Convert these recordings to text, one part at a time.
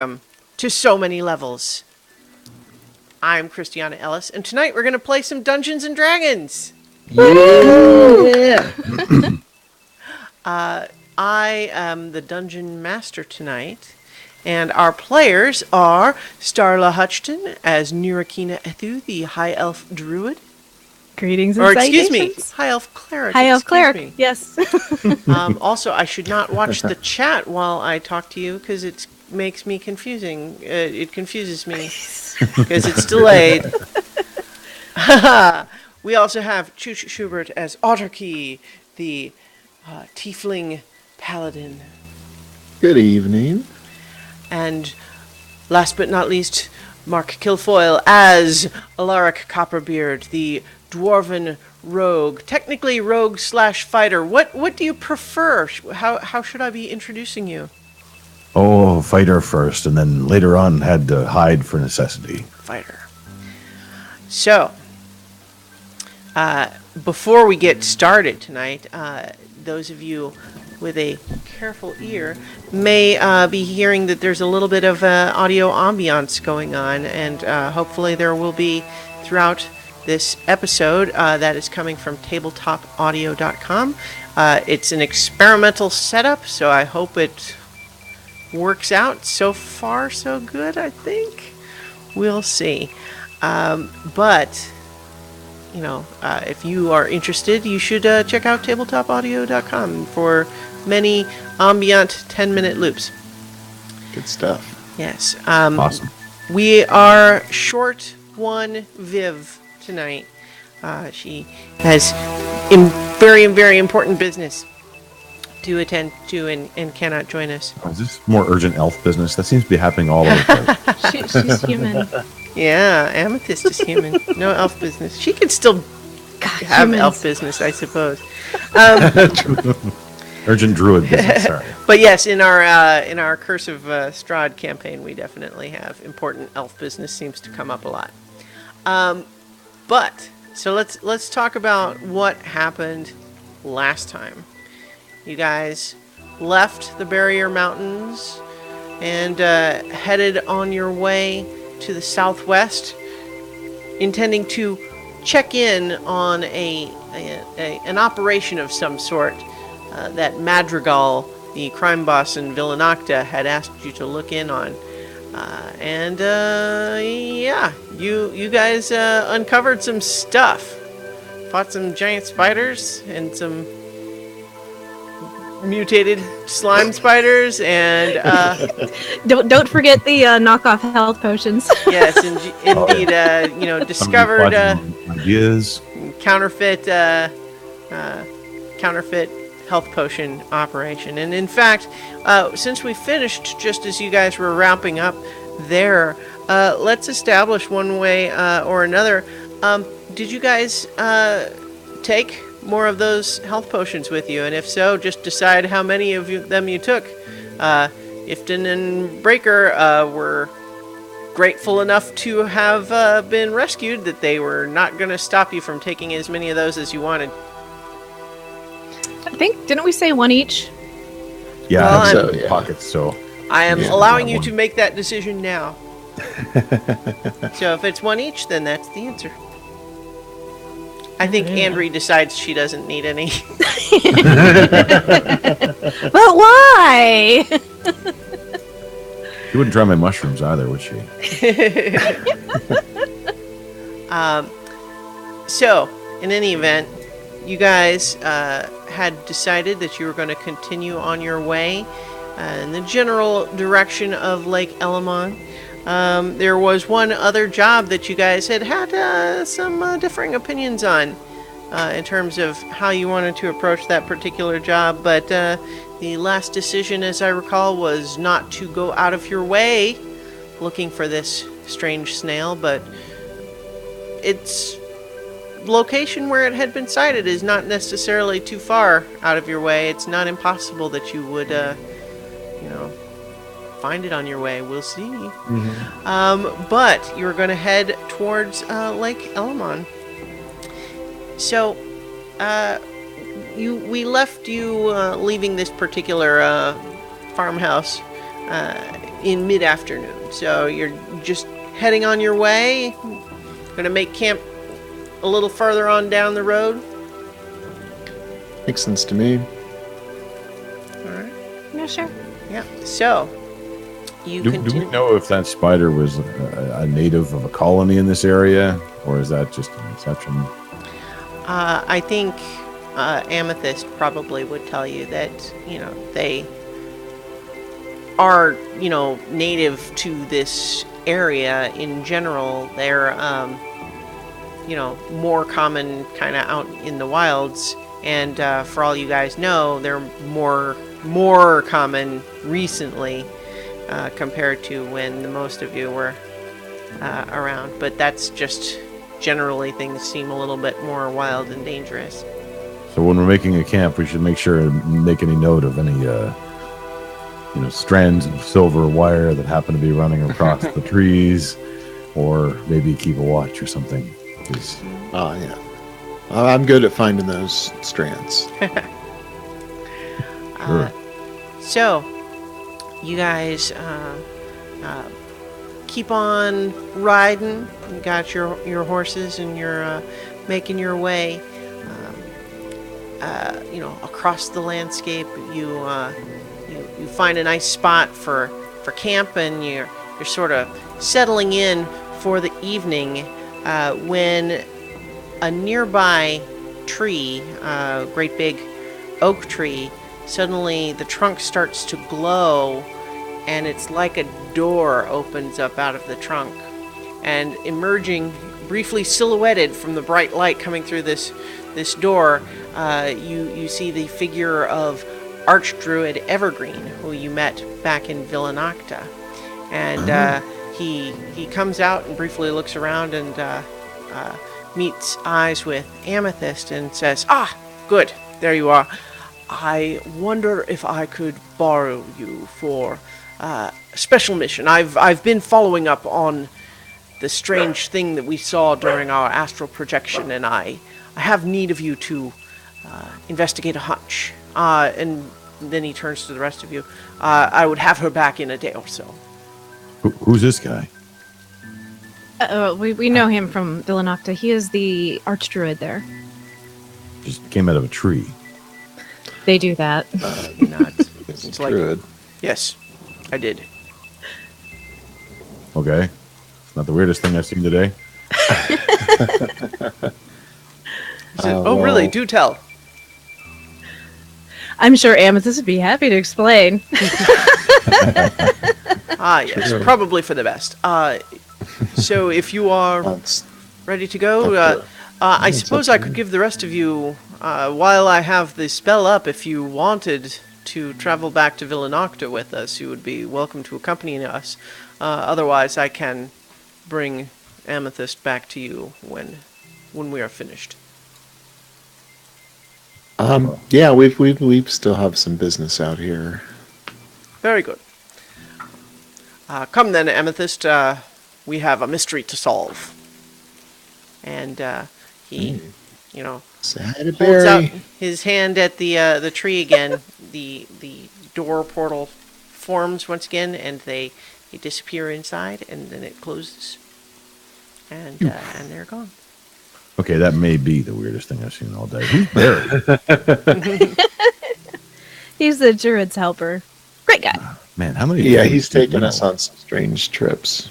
To so many levels. I'm Christiana Ellis, and tonight we're going to play some Dungeons and Dragons. Yeah! I am the Dungeon Master tonight, and our players are Starla Hutchton as Nurakina Ethu, the High Elf Druid. Greetings and Or, excuse me, salutations. High Elf Cleric. High Elf excuse Cleric, me. yes. Also, I should not watch the chat while I talk to you because it makes me confusing. It confuses me because it's delayed. We also have Chooch Schubert as Autarky, the Tiefling Paladin. Good evening. And last but not least, Mark Kilfoyle as Alaric Copperbeard, the Dwarven Rogue. Technically rogue / fighter. What do you prefer? How should I be introducing you? Oh, fighter first, and then later on had to hide for necessity. Fighter. So, before we get started tonight, those of you with a careful ear may be hearing that there's a little bit of audio ambiance going on, and hopefully there will be throughout this episode that is coming from tabletopaudio.com. It's an experimental setup, so I hope it works out. So far, so good, I think. We'll see. But, you know, if you are interested, you should check out tabletopaudio.com for many ambient 10-minute loops. Good stuff. Yes. Awesome. We are short one Viv tonight. She has very, very important business to attend to and cannot join us. Is this more urgent elf business? That seems to be happening all over the place. She's human. Yeah, Amethyst is human. No elf business. She could still have humans. elf business, I suppose. Urgent druid business, sorry. But yes, in our Curse of Strahd campaign, we definitely have important elf business. Seems to come up a lot. But so let's talk about what happened last time. You guys left the Barrier Mountains and headed on your way to the southwest, intending to check in on an operation of some sort that Madrigal, the crime boss in Villanocta, had asked you to look in on. Yeah, you guys uncovered some stuff. Fought some giant spiders and some mutated slime spiders, and Don't forget the knockoff health potions. yes, indeed, discovered Ideas. counterfeit health potion operation. And in fact, since we finished just as you guys were wrapping up there, let's establish one way or another. Did you guys take more of those health potions with you? And if so, just decide how many of them you took. Ifton and Breaker were grateful enough to have been rescued that they were not going to stop you from taking as many of those as you wanted. I think, didn't we say one each? Yeah, Well, I have I'm- some pockets, so. I am Yeah, allowing that you one. to make that decision now. So if it's one each, then that's the answer. I think Andrea decides she doesn't need any. But why? She wouldn't try my mushrooms either, would she? So, in any event, you guys had decided that you were going to continue on your way in the general direction of Lake Elamon. There was one other job that you guys had some differing opinions on in terms of how you wanted to approach that particular job, but the last decision, as I recall, was not to go out of your way looking for this strange snail, but its location where it had been sighted is not necessarily too far out of your way. It's not impossible that you would, find it on your way. We'll see. But you're going to head towards Lake Elamon. So, we left you leaving this particular farmhouse in mid-afternoon. So you're just heading on your way. Going to make camp a little further on down the road. Makes sense to me. All right. No, sure. Yeah. So you Do continue. we know if that spider was a native of a colony in this area, or is that just an exception? I think Amethyst probably would tell you that, they are, native to this area in general. They're, more common kind of out in the wilds. And for all you guys know, they're more common recently compared to when the most of you were around. But that's just generally things seem a little bit more wild and dangerous. So when we're making a camp, we should make sure to make any note of any, strands of silver wire that happen to be running across the trees, or maybe keep a watch or something. 'Cause Oh, yeah. I'm good at finding those strands. Sure. So, you guys keep on riding. You got your horses, and you're making your way, across the landscape. You find a nice spot for camp, and you're sort of settling in for the evening when a nearby tree, great big oak tree, suddenly the trunk starts to glow, and it's like a door opens up out of the trunk, and emerging, briefly silhouetted from the bright light coming through this door, you see the figure of Archdruid Evergreen, who you met back in Villanocta. And he comes out and briefly looks around and meets eyes with Amethyst and says, "Ah, good, there you are. I wonder if I could borrow you for a special mission. I've been following up on the strange thing that we saw during our astral projection, and I have need of you to investigate a hunch." And then he turns to the rest of you. "I would have her back in a day or so." Who's this guy? We know him from Villanocta. He is the archdruid there. Just came out of a tree. They do that. He nods. It's It's like, druid. "Yes, I did." Okay. Not the weirdest thing I've seen today. He said, "Oh, really? well- Do tell." I'm sure Amethyst would be happy to explain. Yes, Sure. probably for the best. So if you are That's ready to go, up to- I it's suppose up I to could me. give the rest of you, while I have the spell up, if you wanted to travel back to Villanocta with us, you would be welcome to accompany us. Otherwise, I can bring Amethyst back to you when we are finished. yeah, we still have some business out here. Very good. Come then, Amethyst. We have a mystery to solve. And he, Say hi to holds out Barry. his hand at the tree again. The door portal forms once again, and they disappear inside, and then it closes, and they're gone. Okay, that may be the weirdest thing I've seen all day. Who's Barry? He's the druid's helper. Great guy. Man, how many? Yeah, things he's do you taken know? us on some strange trips.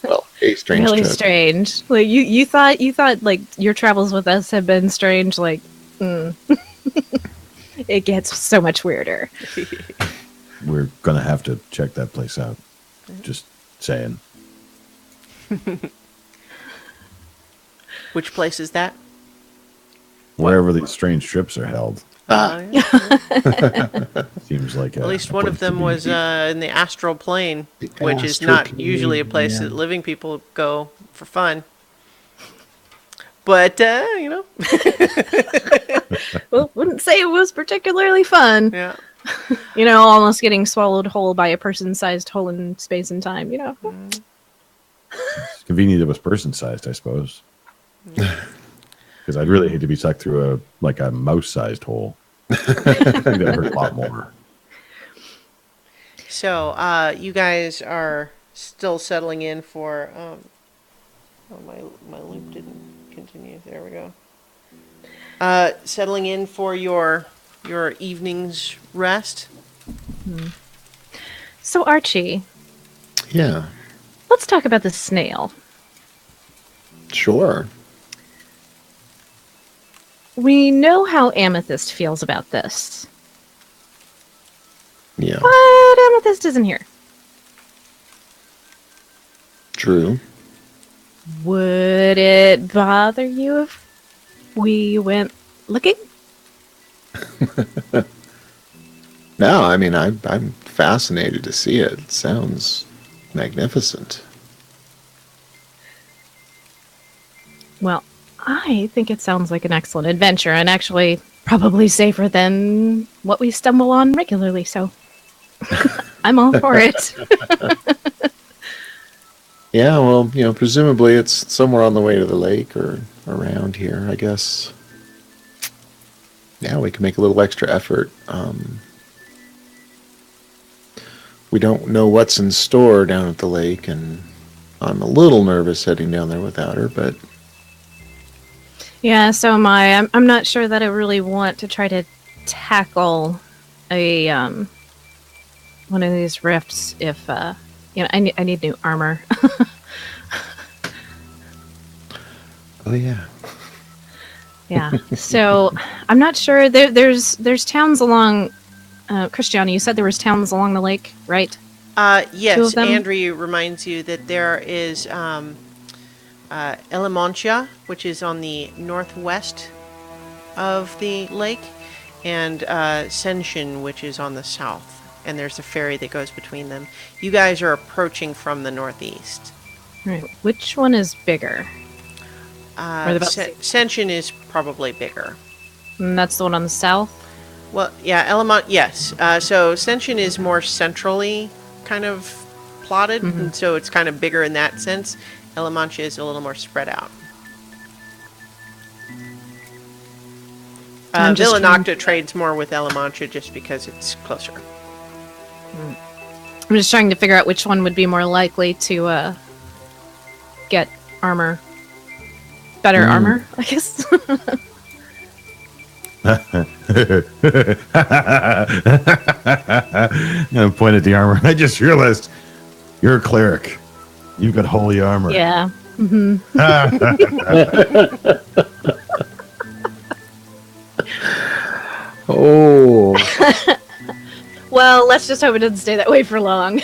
Well, a strange Really trip. strange. Like you thought like your travels with us have been strange. Like, it gets so much weirder. We're gonna have to check that place out. Just saying. Which place is that? Wherever these strange trips are held, Yeah. seems like At least one of them was in the astral plane, The which is astral not usually a plane, place yeah. that living people go for fun. But Well, wouldn't say it was particularly fun. yeah. Almost getting swallowed whole by a person-sized hole in space and time. It's convenient. It was person-sized, I suppose. Because I'd really hate to be sucked through a mouse-sized hole. I think that hurt a lot more. So, you guys are still settling in for. Oh, my loop didn't continue. There we go. Settling in for your evening's rest. So Archie, Yeah, let's talk about the snail. sure. We know how Amethyst feels about this, Yeah, but Amethyst isn't here. true. Would it bother you if we went looking? No, I mean, I'm fascinated to see it. It sounds magnificent. Well, I think it sounds like an excellent adventure, and actually probably safer than what we stumble on regularly, so I'm all for it. Yeah, well, presumably it's somewhere on the way to the lake or around here, I guess. Yeah, we can make a little extra effort. We don't know what's in store down at the lake, and I'm a little nervous heading down there without her, but Yeah, so am I. I'm not sure that I really want to try to tackle a one of these rifts if I need new armor. oh yeah. Yeah. So I'm not sure. There's towns along. Christiana, you said there was towns along the lake, right? Two Yes, of them? Andrew reminds you that there is Elamontia, which is on the northwest of the lake, and Senshin, which is on the south. And there's a ferry that goes between them. You guys are approaching from the northeast. Right. Which one is bigger? Or the Senshin is probably bigger. And that's the one on the south. Well, yeah, yes. So Senshin is more centrally kind of plotted, and so it's kind of bigger in that sense. Elamantia is a little more spread out. Villanocta trades more with Elamantia just because it's closer. I'm just trying to figure out which one would be more likely to get armor. Better armor, I guess. I point at the armor. I just realized you're a cleric. You've got holy armor. Yeah. Oh. Well, let's just hope it doesn't stay that way for long.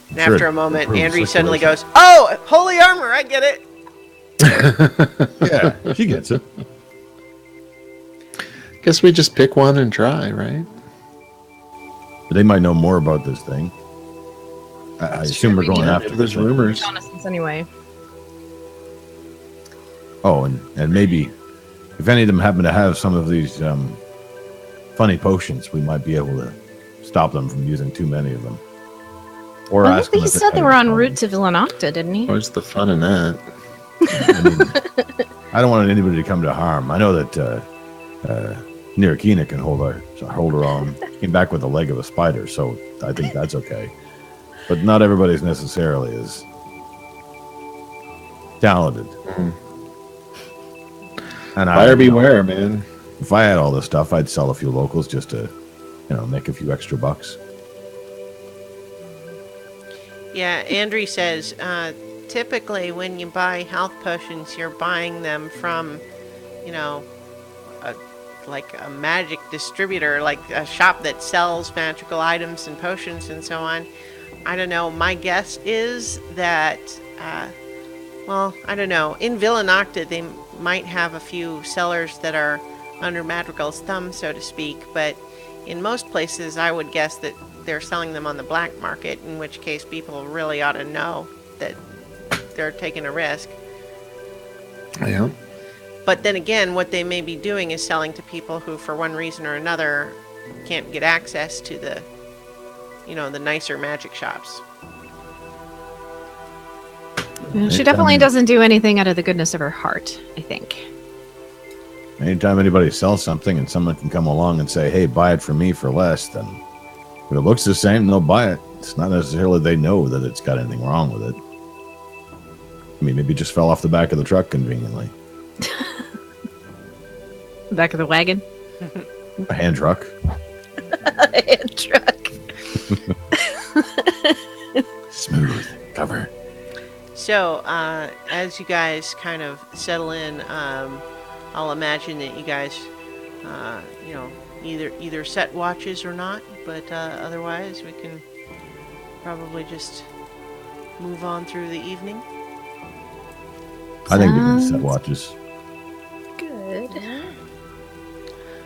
And after a moment, Improves Andrew suddenly circulation. goes, "Oh, holy armor! I get it." Yeah, she gets it. Guess we just pick one and try, right? But they might know more about this thing. I assume we're going after There's this thing. rumors. Reconnaissance anyway. Oh, and maybe if any of them happen to have some of these funny potions, we might be able to stop them from using too many of them. Or I ask think them he if said they had were a en problem. route to Villanocta, didn't he? Where's the fun in that? I mean, I don't want anybody to come to harm. I know that Nirikina can hold her own. Came back with the leg of a spider, so I think that's okay. But not everybody's necessarily as talented. And Buyer beware, man. If I had all this stuff, I'd sell a few locals just to, make a few extra bucks. Yeah, Andrew says, typically when you buy health potions, you're buying them from, like a magic distributor, like a shop that sells magical items and potions and so on. I don't know. My guess is that, I don't know. In Villanocta, they might have a few sellers that are under Madrigal's thumb, so to speak, but in most places, I would guess that they're selling them on the black market, in which case people really ought to know that they're taking a risk. Yeah. But then again, what they may be doing is selling to people who, for one reason or another, can't get access to the nicer magic shops. Yeah, she definitely doesn't do anything out of the goodness of her heart, I think. Anytime anybody sells something and someone can come along and say, hey, buy it from me for less, then If it looks the same, they'll buy it. It's not necessarily they know that it's got anything wrong with it. I mean, maybe it just fell off the back of the truck conveniently. Back of the wagon. A hand truck. Hand truck. Smooth cover. So, as you guys kind of settle in, I'll imagine that you guys, either set watches or not, but otherwise we can probably just move on through the evening. I think we can set Sounds watches. good.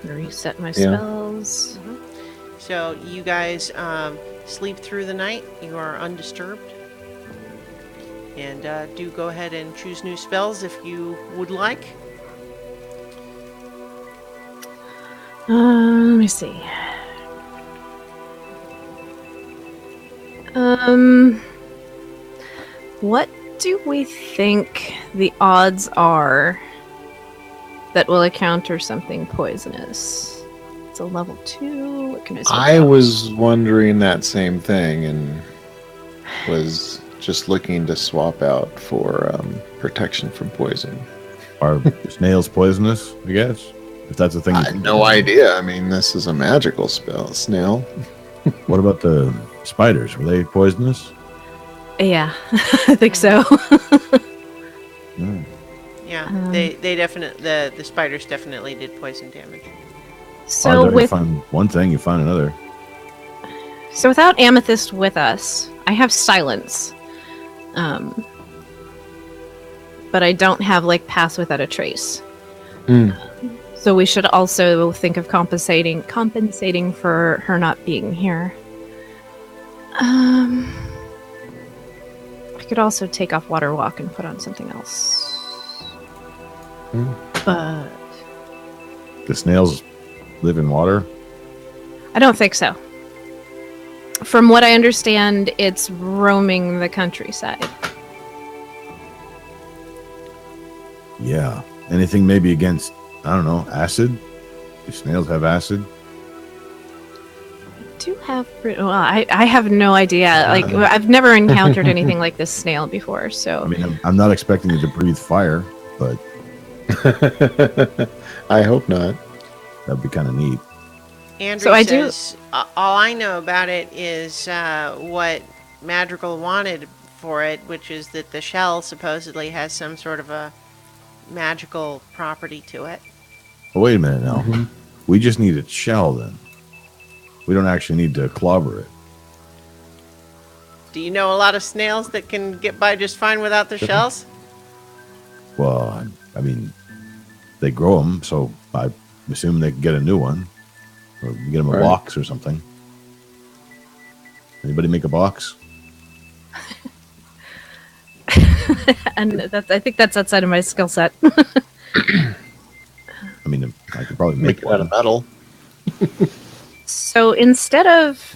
Reset my Yeah. spells. So you guys sleep through the night. You are undisturbed. And do go ahead and choose new spells if you would like. Let me see. What do we think the odds are that we'll encounter something poisonous? It's a level 2. What can I say? I was wondering that same thing and was just looking to swap out for protection from poison. Are snails poisonous, I guess? If that's a thing. I had no idea. I mean, this is a magical spell. Snail. What about the spiders? Were they poisonous? Yeah, I think so. Hmm. Yeah, they definitely the spiders definitely did poison damage. So You find one thing, you find another. So without Amethyst with us, I have silence. But I don't have like pass without a trace. So we should also think of compensating for her not being here. I could also take off Water Walk and put on something else. But The snails live in water? I don't think so. From what I understand, it's roaming the countryside. Yeah. Anything maybe against, I don't know, acid? Do snails have acid? Do have well, I have no idea. Like I've never encountered anything like this snail before, so I mean, I'm not expecting it to breathe fire, but I hope not. that'd be kind of neat. Andrew So I says, all I know about it is what Madrigal wanted for it, which is that the shell supposedly has some sort of a magical property to it. Oh, wait a minute now. We just need its shell then. We don't actually need to clobber it. Do you know a lot of snails that can get by just fine without their shells? Well, I mean, they grow them, so I assume they can get a new one. Or get them a Right. box or something. Anybody make a box? and I think that's outside of my skill set. I mean, I could probably Make make it out one. of metal. So instead of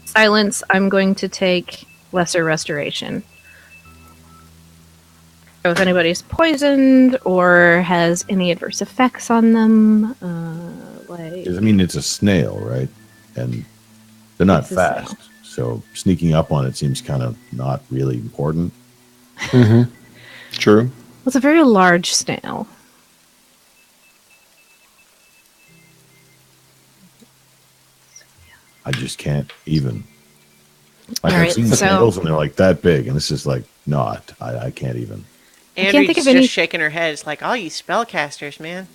silence, I'm going to take lesser restoration. So if anybody's poisoned or has any adverse effects on them, like 'Cause, I mean, it's a snail, right? And they're not It's a fast. So sneaking up on it seems kind of not really important. True. it's a very large snail. I just can't even. Like, All I've right, seen so- snails and they're like that big, and this is like not. I can't even. can't Andrew's think of just any- shaking her head. It's like, all you spellcasters, man.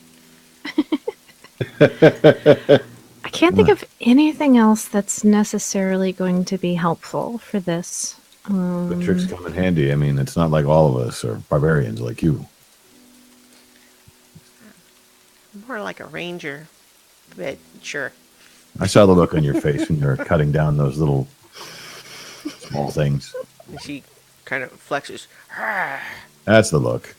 I can't think of anything else that's necessarily going to be helpful for this. The tricks come in handy. I mean, it's not like all of us are barbarians like you. More like a ranger, but sure. I saw the look on your face when you were cutting down those little small things. And she kind of flexes. That's the look.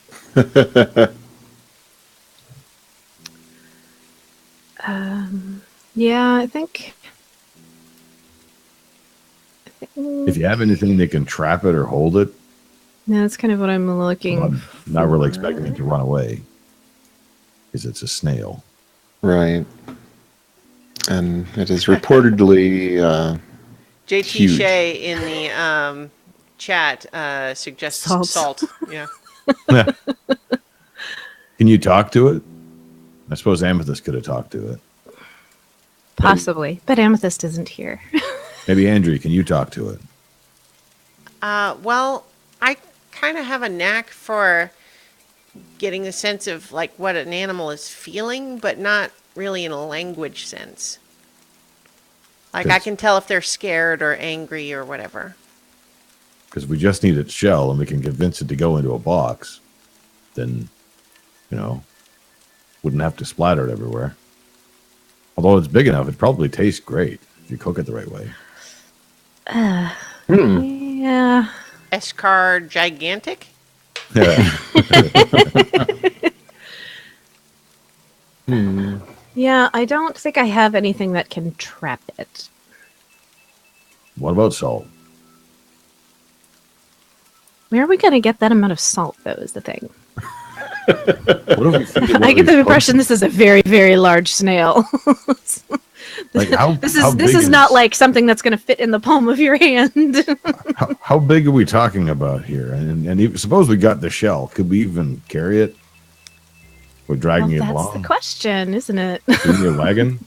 Yeah, I think. If you have anything that can trap it or hold it, Yeah, that's kind of what I'm looking. I'm not really expecting it to run away, because it's a snail. Right. And it is reportedly JT huge. Shea in the chat suggests Salt. salt. Yeah. Can you talk to it? I suppose Amethyst could have talked to it. Possibly, but Amethyst isn't here. Maybe Andrew, can you talk to it? Well, I kind of have a knack for getting a sense of like what an animal is feeling, but not really in a language sense. Like I Yes. can tell if they're scared or angry or whatever. Because we just need its shell and we can convince it to go into a box. Then, wouldn't have to splatter it everywhere. Although it's big enough, it probably tastes great if you cook it the right way. Yeah. Escar gigantic? Yeah. Yeah, I don't think I have anything that can trap it. What about salt? Where are we going to get that amount of salt, though, is the thing. What if we feed it one I of get the these impression bugs? this is a very, very large snail. Like how This how is this big is not like something that's going to fit in the palm of your hand. how big are we talking about here? And even, suppose we got the shell, could we even carry it? We're dragging it That's along. the question, isn't it? In your wagon?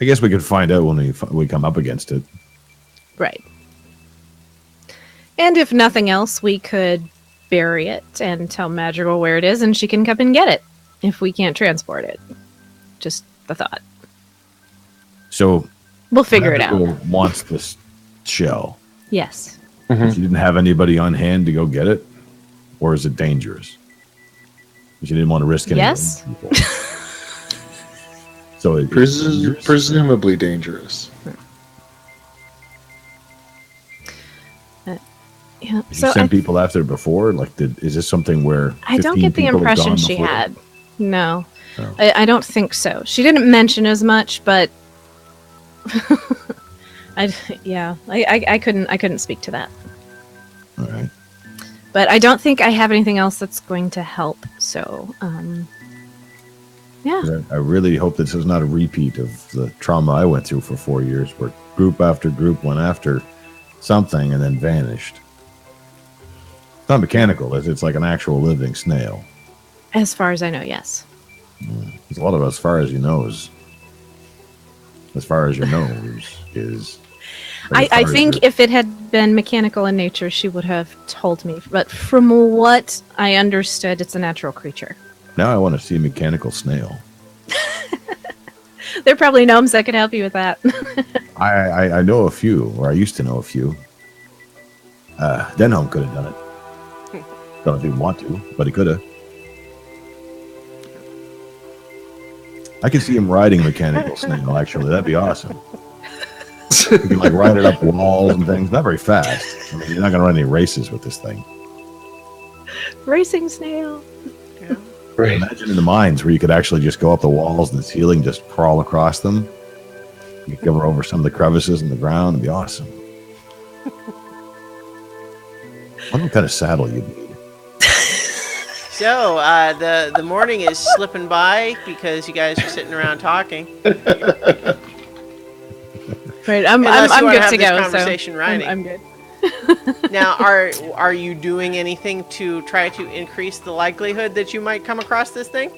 I guess we could find out when we come up against it. Right. And if nothing else, we could bury it and tell Madrigal where it is, and she can come and get it if we can't transport it. Just the thought. So We'll figure it out. Madrigal wants this shell. Yes. She didn't have anybody on hand to go get it, or is it dangerous? She didn't want to risk any Yes. people. So it's dangerous? Presumably dangerous. Yeah. Did So you send I, people after it before? Like, is this something where I don't 15 get the people have impression gone she before? had. No. Oh. I don't think so. She didn't mention as much, but I couldn't speak to that. All right. But I don't think I have anything else that's going to help. So, yeah. 'Cause I really hope this is not a repeat of the trauma I went through for 4 years, where group after group went after something and then vanished. It's not mechanical. It's like an actual living snail. As far as I know, yes. There's a lot of as far as you know is as far as your nose is. I think if it had been mechanical in nature, she would have told me. But from what I understood, it's a natural creature. Now I want to see a mechanical snail. There are probably gnomes that could help you with that. I know a few, or I used to know a few. Denholm could have done it. Don't know if he'd want to, but he could have. I can see him riding mechanical snail, actually. That'd be awesome. You can like ride it up walls and things. Not very fast. I mean, you're not going to run any races with this thing. Racing snail. Yeah. Right. Imagine in the mines where you could actually just go up the walls and the ceiling, just crawl across them. You could cover over some of the crevices in the ground. It'd be awesome. I wonder what kind of saddle you'd need. So the morning is slipping by because you guys are sitting around talking. Right, I'm Unless you wanna good have to this go. conversation So riding. I'm good. Now, are you doing anything to try to increase the likelihood that you might come across this thing?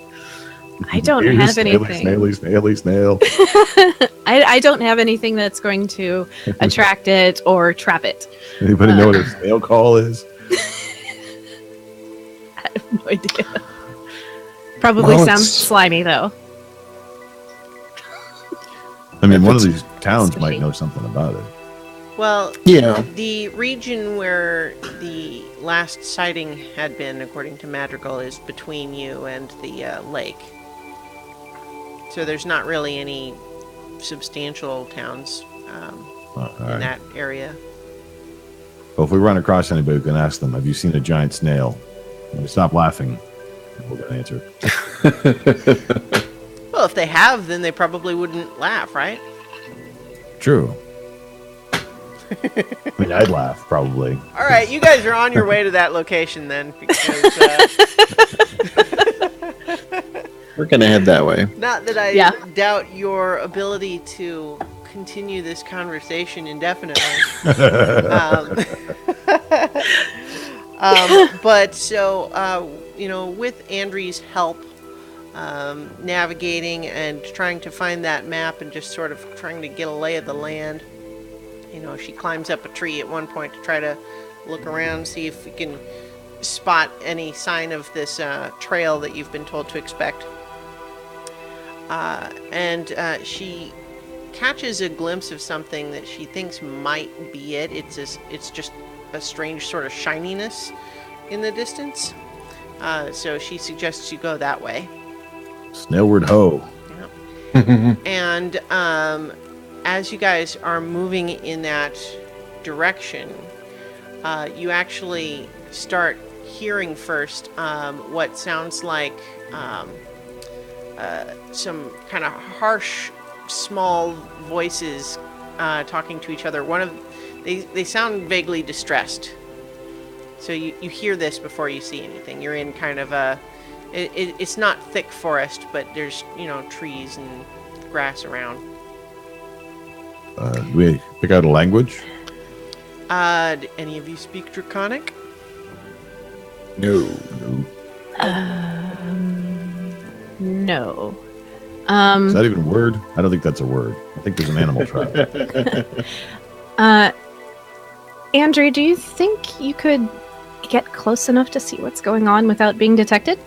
I don't Snaily, have snaily, anything. Snaily, snaily, snail. I don't have anything that's going to attract it or trap it. Anybody know what a snail call is? I have no idea. Probably Well, sounds it's- slimy though. I mean, If one of it's- these towns Squishy. might know something about it. Well, Yeah. the region where the last sighting had been, according to Madrigal, is between you and the lake. So there's not really any substantial towns All in right. that area. Well, if we run across anybody, we can ask them, have you seen a giant snail? When they stop laughing, we'll get an answer. Well, if they have, then they probably wouldn't laugh, right? True. I mean, I'd laugh, probably. All right, you guys are on your way to that location then, because We're gonna head that way. Not that I Yeah. doubt your ability to continue this conversation indefinitely. um, but so, with Andrew's help, navigating and trying to find that map and just sort of trying to get a lay of the land, she climbs up a tree at one point to try to look around, see if we can spot any sign of this trail that you've been told to expect. And she catches a glimpse of something that she thinks might be it. It's just a strange sort of shininess in the distance. So she suggests you go that way. Snailward ho. Yep. And as you guys are moving in that direction, you actually start hearing first what sounds like some kind of harsh, small voices talking to each other. They sound vaguely distressed. So you hear this before you see anything. You're in kind of it's not thick forest, but there's trees and grass around. Do we pick out a language? Do any of you speak Draconic? No. No. Is that even a word? I don't think that's a word. I think there's an animal trap. Andrew, do you think you could get close enough to see what's going on without being detected?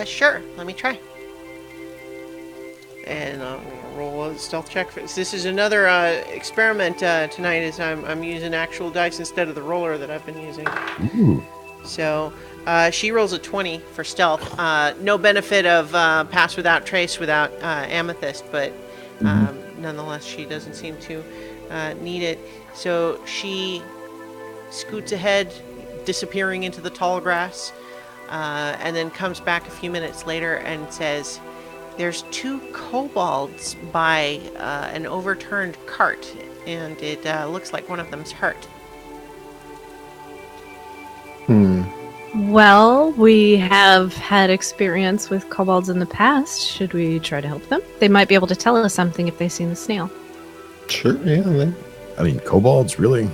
Sure. Let me try. And roll a stealth check. This is another experiment tonight. Is I'm using actual dice instead of the roller that I've been using. Ooh. So she rolls a 20 for stealth. No benefit of pass without trace without amethyst, but nonetheless, she doesn't seem to need it. So she scoots ahead, disappearing into the tall grass, and then comes back a few minutes later and says, "There's 2 kobolds by an overturned cart, and it looks like one of them's hurt." Well, we have had experience with kobolds in the past. Should we try to help them? They might be able to tell us something if they've seen the snail. Sure, yeah. I mean, kobolds, really?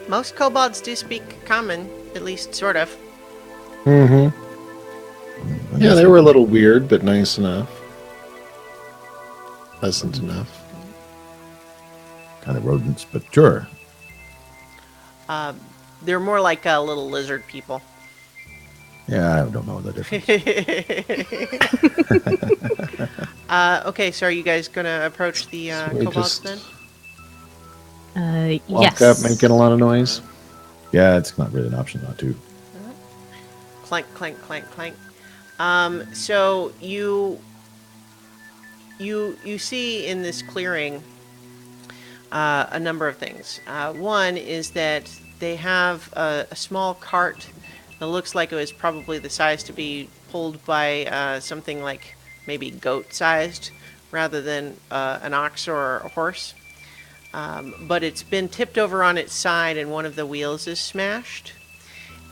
Most kobolds do speak common, at least sort of. Mm-hmm. Yeah, they were a little weird, but nice enough. Pleasant enough. Kind of rodents, but sure. They're more like little lizard people. Yeah, I don't know the difference. Okay, so are you guys going to approach the we kobolds just then? Walk Yes. up, making a lot of noise. Yeah, it's not really an option not to. Clank, clank, clank, clank. So you see in this clearing a number of things. One is that they have a small cart that looks like it was probably the size to be pulled by something like maybe goat-sized rather than an ox or a horse. But it's been tipped over on its side and one of the wheels is smashed.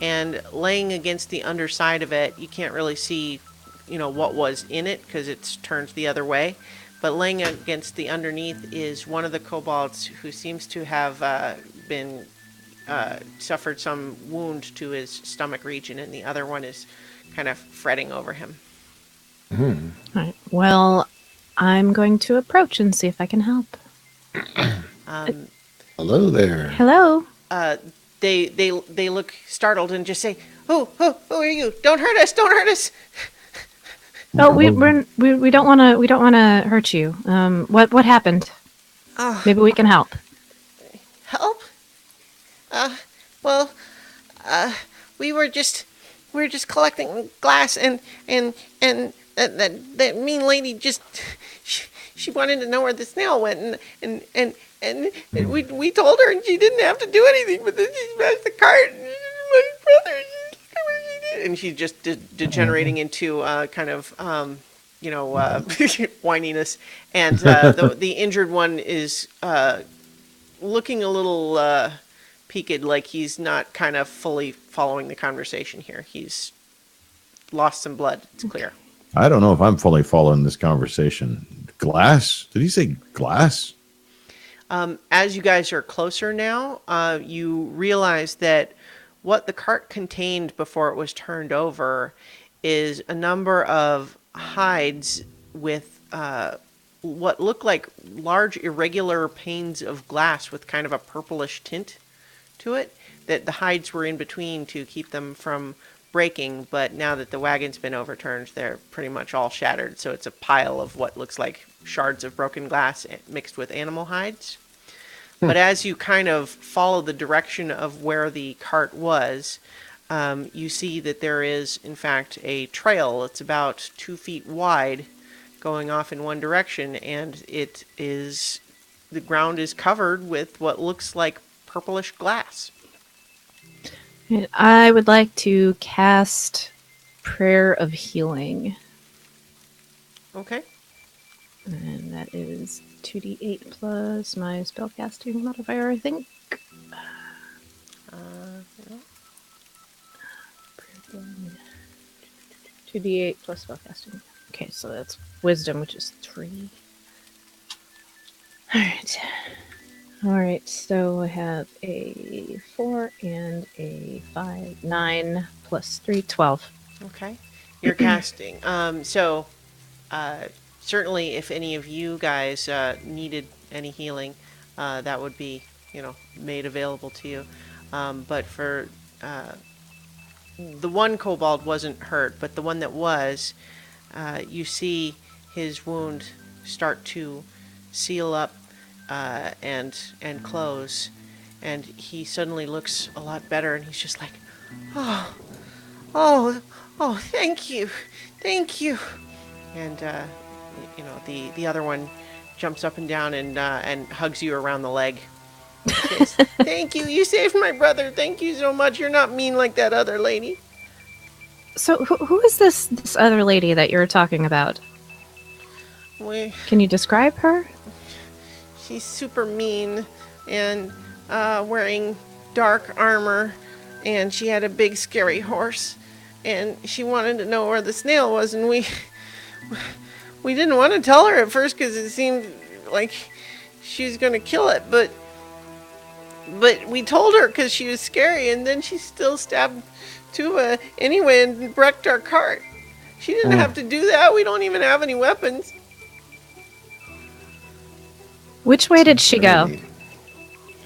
And laying against the underside of it, you can't really see, what was in it because it's turned the other way. But laying against the underneath is one of the kobolds who seems to have been suffered some wound to his stomach region, and the other one is kind of fretting over him. All right. Well, I'm going to approach and see if I can help. Hello there. Hello. They look startled and just say, "Who are you? Don't hurt us! Don't hurt us!" Oh, we don't want to hurt you. What happened? Maybe we can help. Help? Well, we were just collecting glass, and that mean lady just she wanted to know where the snail went, and we told her, and she didn't have to do anything, but then she smashed the cart, and my brother, and she's just degenerating into kind of whininess, and the injured one is looking a little peaked, like he's not kind of fully following the conversation here. He's lost some blood, it's clear. I don't know if I'm fully following this conversation. Glass? Did he say glass? As you guys are closer now, you realize that what the cart contained before it was turned over is a number of hides with what look like large irregular panes of glass with kind of a purplish tint to it, that the hides were in between to keep them from breaking, but now that the wagon's been overturned, they're pretty much all shattered. So it's a pile of what looks like shards of broken glass mixed with animal hides. But as you kind of follow the direction of where the cart was, you see that there is, in fact, a trail. It's about 2 feet wide going off in one direction, and the ground is covered with what looks like purplish glass. And I would like to cast Prayer of Healing. Okay. And that is 2d8 plus my spellcasting modifier, I think. Yeah. 2d8 plus spellcasting. Okay, so that's wisdom, which is 3. Alright, so I have a 4 and a 5, 9 plus 3, 12. Okay. You're casting. Certainly if any of you guys needed any healing, that would be, made available to you. But for the one kobold wasn't hurt, but the one that was, you see his wound start to seal up and close, and he suddenly looks a lot better, and he's just like, oh, thank you, and the other one jumps up and down and hugs you around the leg. Says, thank you, you saved my brother. Thank you so much. You're not mean like that other lady. So who is this other lady that you're talking about? Can you describe her? She's super mean and wearing dark armor, and she had a big scary horse, and she wanted to know where the snail was, and we didn't want to tell her at first because it seemed like she was going to kill it, but we told her because she was scary, and then she still stabbed Tuva anyway and wrecked our cart. She didn't have to do that. We don't even have any weapons. Which way did she go?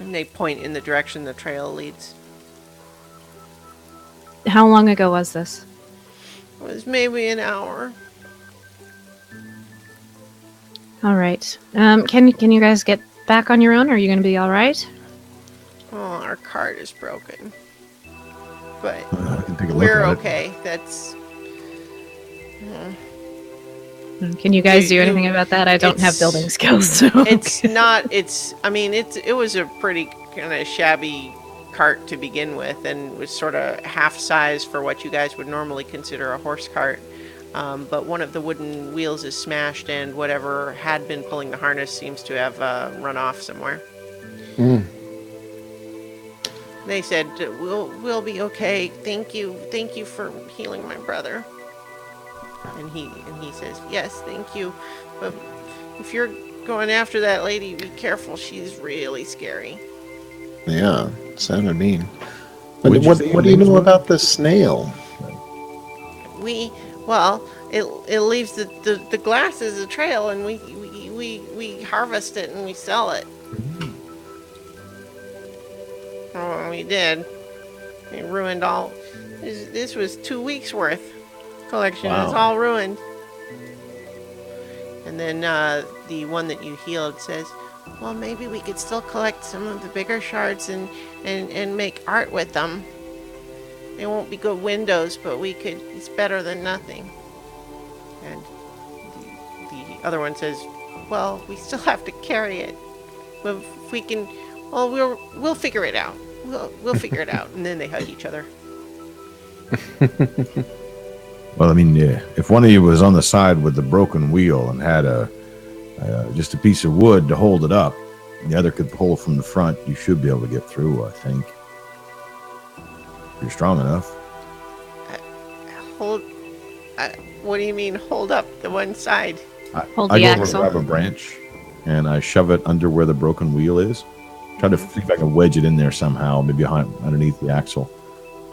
And they point in the direction the trail leads. How long ago was this? It was maybe an hour. All right. Can you guys get back on your own? Are you going to be all right? Oh, our cart is broken. But I can take a look we're at it. okay. That's... Can you guys do You- anything about that? I don't have it's- building skills. So it was a pretty kind of shabby cart to begin with, and was sort of half size for what you guys would normally consider a horse cart. But one of the wooden wheels is smashed, and whatever had been pulling the harness seems to have run off somewhere. They said, we'll be okay. Thank you for healing my brother. And he says, yes, thank you. But if you're going after that lady, be careful. She's really scary. Yeah, sounded mean. But Would you what say do your you know name's what? about the snail? It leaves the glass as a trail, and we harvest it and we sell it. Oh, we did. We ruined all. This was 2 weeks worth collection. Wow. It's all ruined. And then the one that you healed says, well, maybe we could still collect some of the bigger shards and make art with them. They won't be good windows, but we could. It's better than nothing. And the other one says, well, we still have to carry it. But if we can, well, we'll figure it out. We'll figure it out. And then they hug each other. Well, I mean, yeah, if one of you was on the side with the broken wheel and had just a piece of wood to hold it up, and the other could pull from the front, you should be able to get through, I think. If you're strong enough. What do you mean, hold up the one side? Hold I the go over and axle. grab a branch, and I shove it under where the broken wheel is. Try to see if I can wedge it in there somehow, maybe underneath the axle,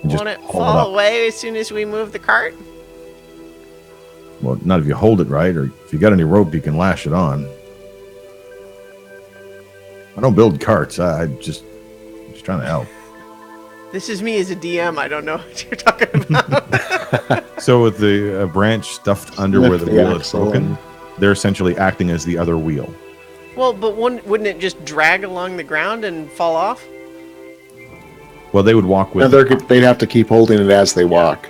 and just Won't it pull it fall up. away as soon as we move the cart? Well, not if you hold it right, or if you got any rope, you can lash it on. I don't build carts. I'm just trying to help. This is me as a DM. I don't know what you're talking about. So with the branch stuffed under where Lift the the wheel is axle broken, and- they're essentially acting as the other wheel. Well, but wouldn't it just drag along the ground and fall off? Well, they would walk No, with, they'd have to keep holding it as they walk.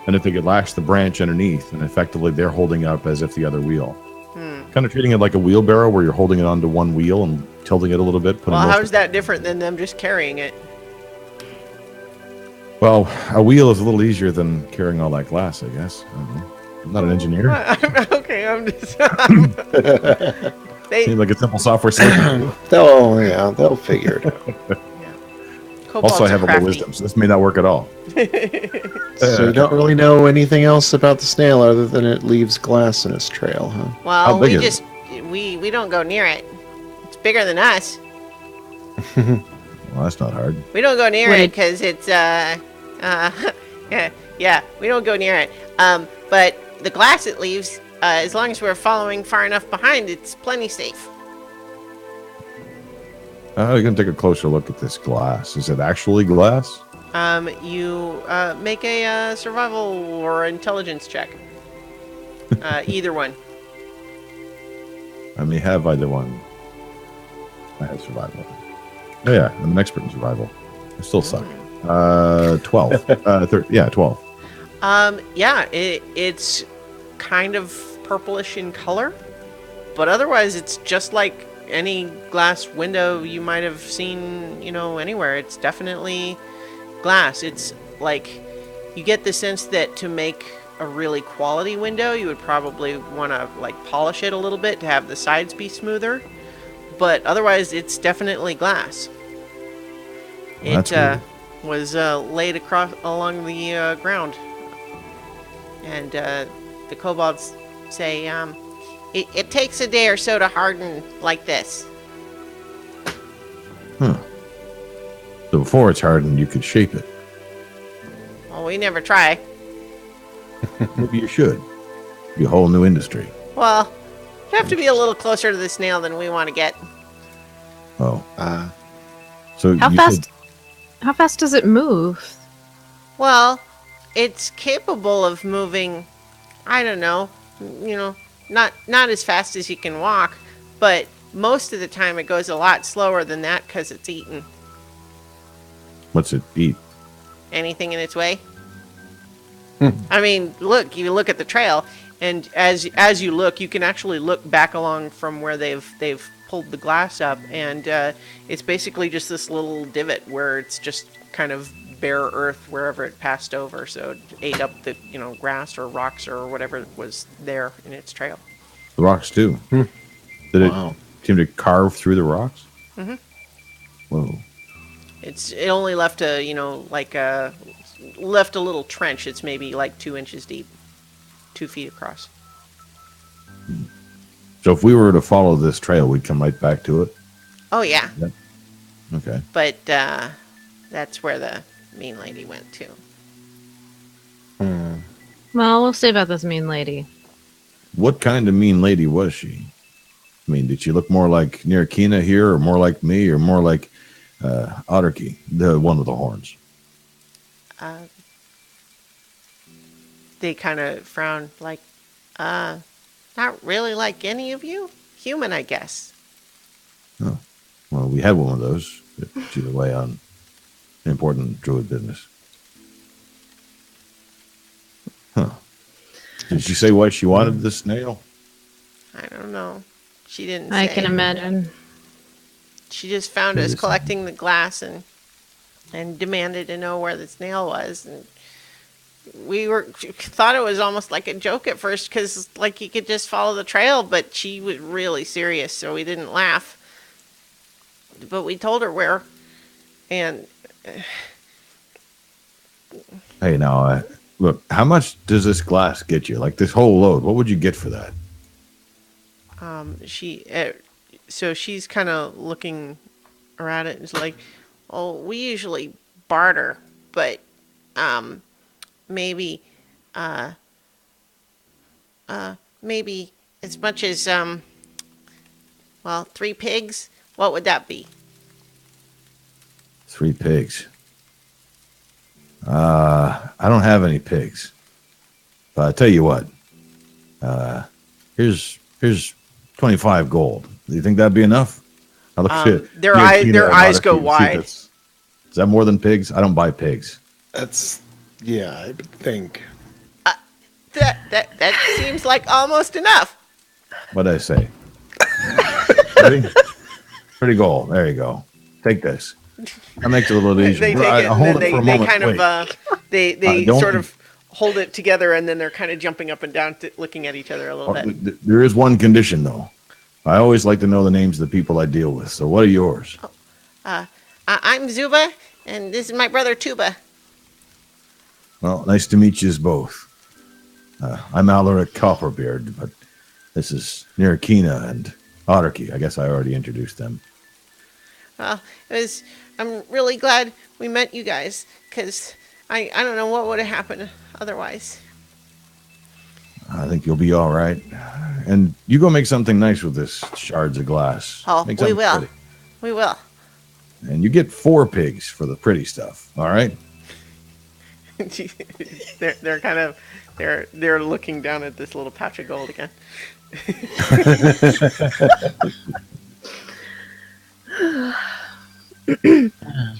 and if they could lash the branch underneath, and effectively they're holding up as if the other wheel. Kind of treating it like a wheelbarrow, where you're holding it onto one wheel and tilting it a little bit. Putting Well, most how's that different than them just carrying it? Well, a wheel is a little easier than carrying all that glass, I guess. I don't know. I'm not an engineer. Okay, I'm just. Seems like a simple software solution. They'll figure it out. Kobolds Also, I are have a low crafty. wisdom, so this may not work at all. So you don't really know anything else about the snail other than it leaves glass in its trail, huh? Well, big we is just we don't go near it. It's bigger than us. Well, that's not hard. We don't go near Would it it- because it's yeah, we don't go near it. But the glass it leaves, as long as we're following far enough behind, it's plenty safe. I'm going to take a closer look at this glass. Is it actually glass? You make a survival or intelligence check. Either one. I may have either one. I have survival. Oh, yeah, I'm an expert in survival. I still suck. 12. 12. Yeah, it's kind of purplish in color, but otherwise it's just like any glass window you might have seen, anywhere. It's definitely glass. It's like you get the sense that to make a really quality window, you would probably want to like polish it a little bit to have the sides be smoother, but otherwise it's definitely glass. Well, that's weird. Was laid across along the ground, and the kobolds say it takes a day or so to harden like this. So before it's hardened, you could shape it. Well, we never try. Maybe you should. Be a whole new industry. Well, you have to be a little closer to the snail than we want to get. Oh. Uh, So How you fast? said- How fast does it move? Well, it's capable of moving, I don't know, not as fast as you can walk, but most of the time it goes a lot slower than that because it's eaten what's it eat? anything in its way. I mean, you look at the trail, and as you look, you can actually look back along from where they've pulled the glass up, and it's basically just this little divot where it's just kind of bare earth wherever it passed over, so it ate up the grass or rocks or whatever was there in its trail. The rocks too. Did Wow. it seem to carve through the rocks? Mhm. Whoa. It only left left a little trench. It's maybe like 2 inches deep, 2 feet across. So if we were to follow this trail, we'd come right back to it. Oh yeah, Okay. but that's where the mean lady went to. Well, we'll see about this mean lady. What kind of mean lady was she? I mean, did she look more like Nirkina here, or more like me, or more like Otterkey, the one with the horns? They kind of frowned, like, not really like any of you. Human, I guess. Oh, well, we had one of those. She's away on important druid business. Huh. Did she say why she wanted the snail? I don't know. She didn't I say. can imagine. She just found us Curious. collecting the glass and demanded to know where the snail was. And we thought it was almost like a joke at first because like you could just follow the trail, but she was really serious, so we didn't laugh. But we told her where, and Hey, now, Look, how much does this glass get you? Like this whole load? What would you get for that? She, so she's kind of looking around it and is like, "Oh, we usually barter, but maybe, uh, maybe as much as well, 3 pigs. What would that be?" 3 pigs. I don't have any pigs. But I tell you what. Here's 25 gold. Do you think that'd be enough? I look at Their Tina eyes and go Odyssey and see if wide. Is that more than pigs? I don't buy pigs. That's yeah, I would think. That seems like almost enough. What did I say? 30 gold. There you go. Take this. That makes it a little easier. They take it I'll and hold then it for a they moment. kind Wait. of they don't- sort of hold it together and then they're kind of jumping up and down, looking at each other a little bit. There is one condition, though. I always like to know the names of the people I deal with. So what are yours? I'm Zuba, and this is my brother Tuba. Well, nice to meet you both. I'm Alaric Copperbeard, but this is Nirikina and Otterkey. I guess I already introduced them. Well, I'm really glad we met you guys, because I don't know what would have happened otherwise. I think you'll be all right. And you go make something nice with this shards of glass. Oh, Make we something will. pretty. We will. And you get 4 pigs for the pretty stuff. All right. they're kind of they're looking down at this little patch of gold again.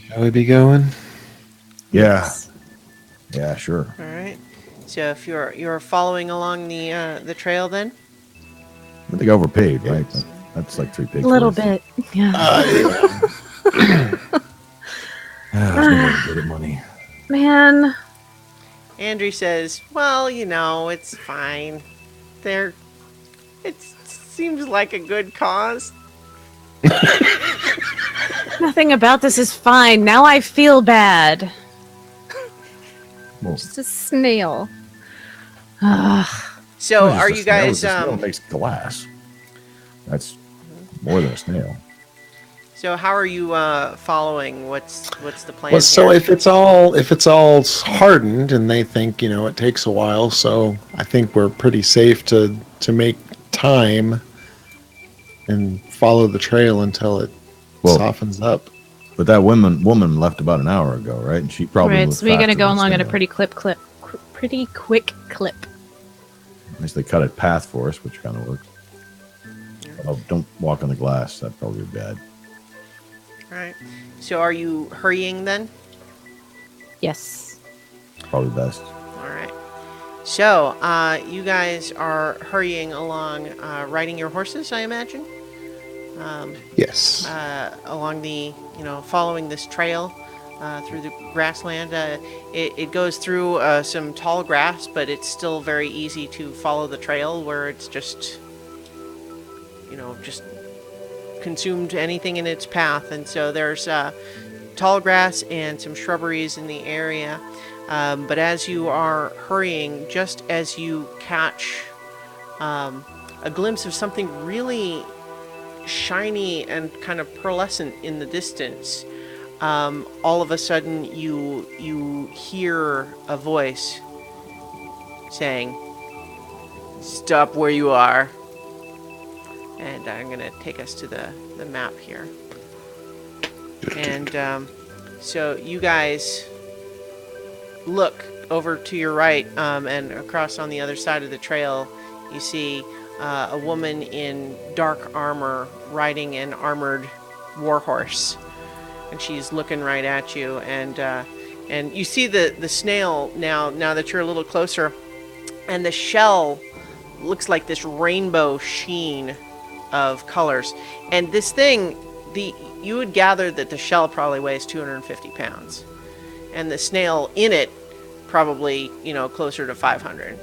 Shall we be going? Yeah. Yeah, sure. All right. So if you're following along the trail, then I think I overpaid, right? That's like 3 pigs. A little worth. bit. Yeah. There's no way to get it money. Man. Andrew says, "Well, it's fine. It seems like a good cause." Nothing about this is fine. Now I feel bad. Well, Just a snail. Ugh. So it's are just you a snail. guys A snail makes glass. That's more than a snail. so how are you following? What's the plan? Well, so here? if it's all hardened and they think it takes a while, so I think we're pretty safe to make time and follow the trail until it softens up. But that woman left about an hour ago, right? And she probably Right, moved so we're gonna faster go than along at a snail. pretty quick clip. At least they cut a path for us, which kind of works. Oh, don't walk on the glass. That'd probably be bad. All right. So are you hurrying then? Yes. Probably best. All right. So you guys are hurrying along, riding your horses, I imagine. Yes. Along the, following this trail through the grassland. It goes through some tall grass, but it's still very easy to follow the trail where it's just consumed anything in its path. And so there's tall grass and some shrubberies in the area. But as you are hurrying, just as you catch a glimpse of something really shiny and kind of pearlescent in the distance, all of a sudden you hear a voice saying, "Stop where you are." And I'm going to take us to the map here. And so you guys look over to your right, and across on the other side of the trail, you see a woman in dark armor riding an armored warhorse, and she's looking right at you. And you see the snail now that you're a little closer, and the shell looks like this rainbow sheen of colors. And this thing, you would gather that the shell probably weighs 250 pounds, and the snail in it probably closer to 500.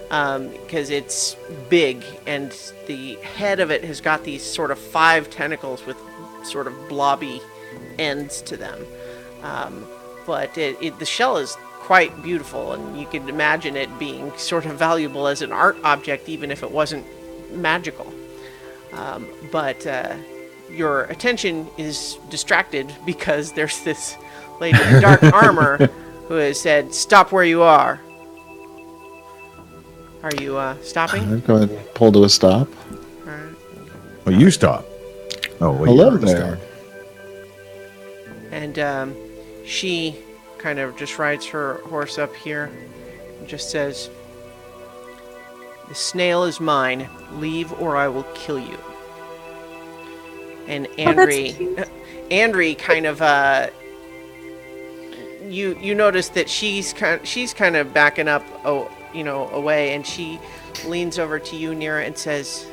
Because it's big, and the head of it has got these sort of 5 tentacles with sort of blobby ends to them. But the shell is quite beautiful, and you could imagine it being sort of valuable as an art object, even if it wasn't magical. But your attention is distracted because there's this lady in dark armor who has said, "Stop where you are." Are you stopping? I'm going to pull to a stop. All right. Well, you stop. Oh, wait. Hello there. And she kind of just rides her horse up here and just says, "The snail is mine. Leave or I will kill you." And Andri kind of you notice that she's kind of backing up away, and she leans over to you, Nira, and says,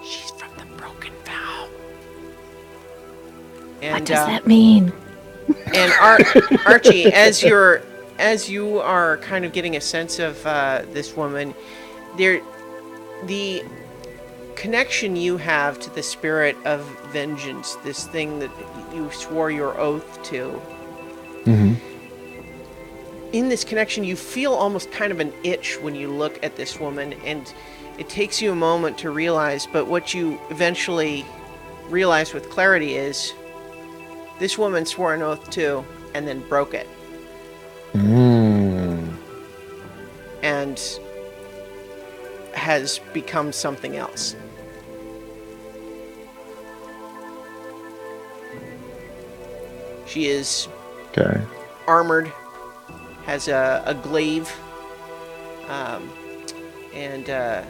"She's from the Broken Vow." And, what does that mean? And Archie, as you are kind of getting a sense of this woman, the connection you have to the spirit of vengeance, this thing that you swore your oath to. Mm-hmm. In this connection, you feel almost kind of an itch when you look at this woman, and it takes you a moment to realize, but what you eventually realize with clarity is this woman swore an oath too, and then broke it. And has become something else. She is armored, has a glaive, and a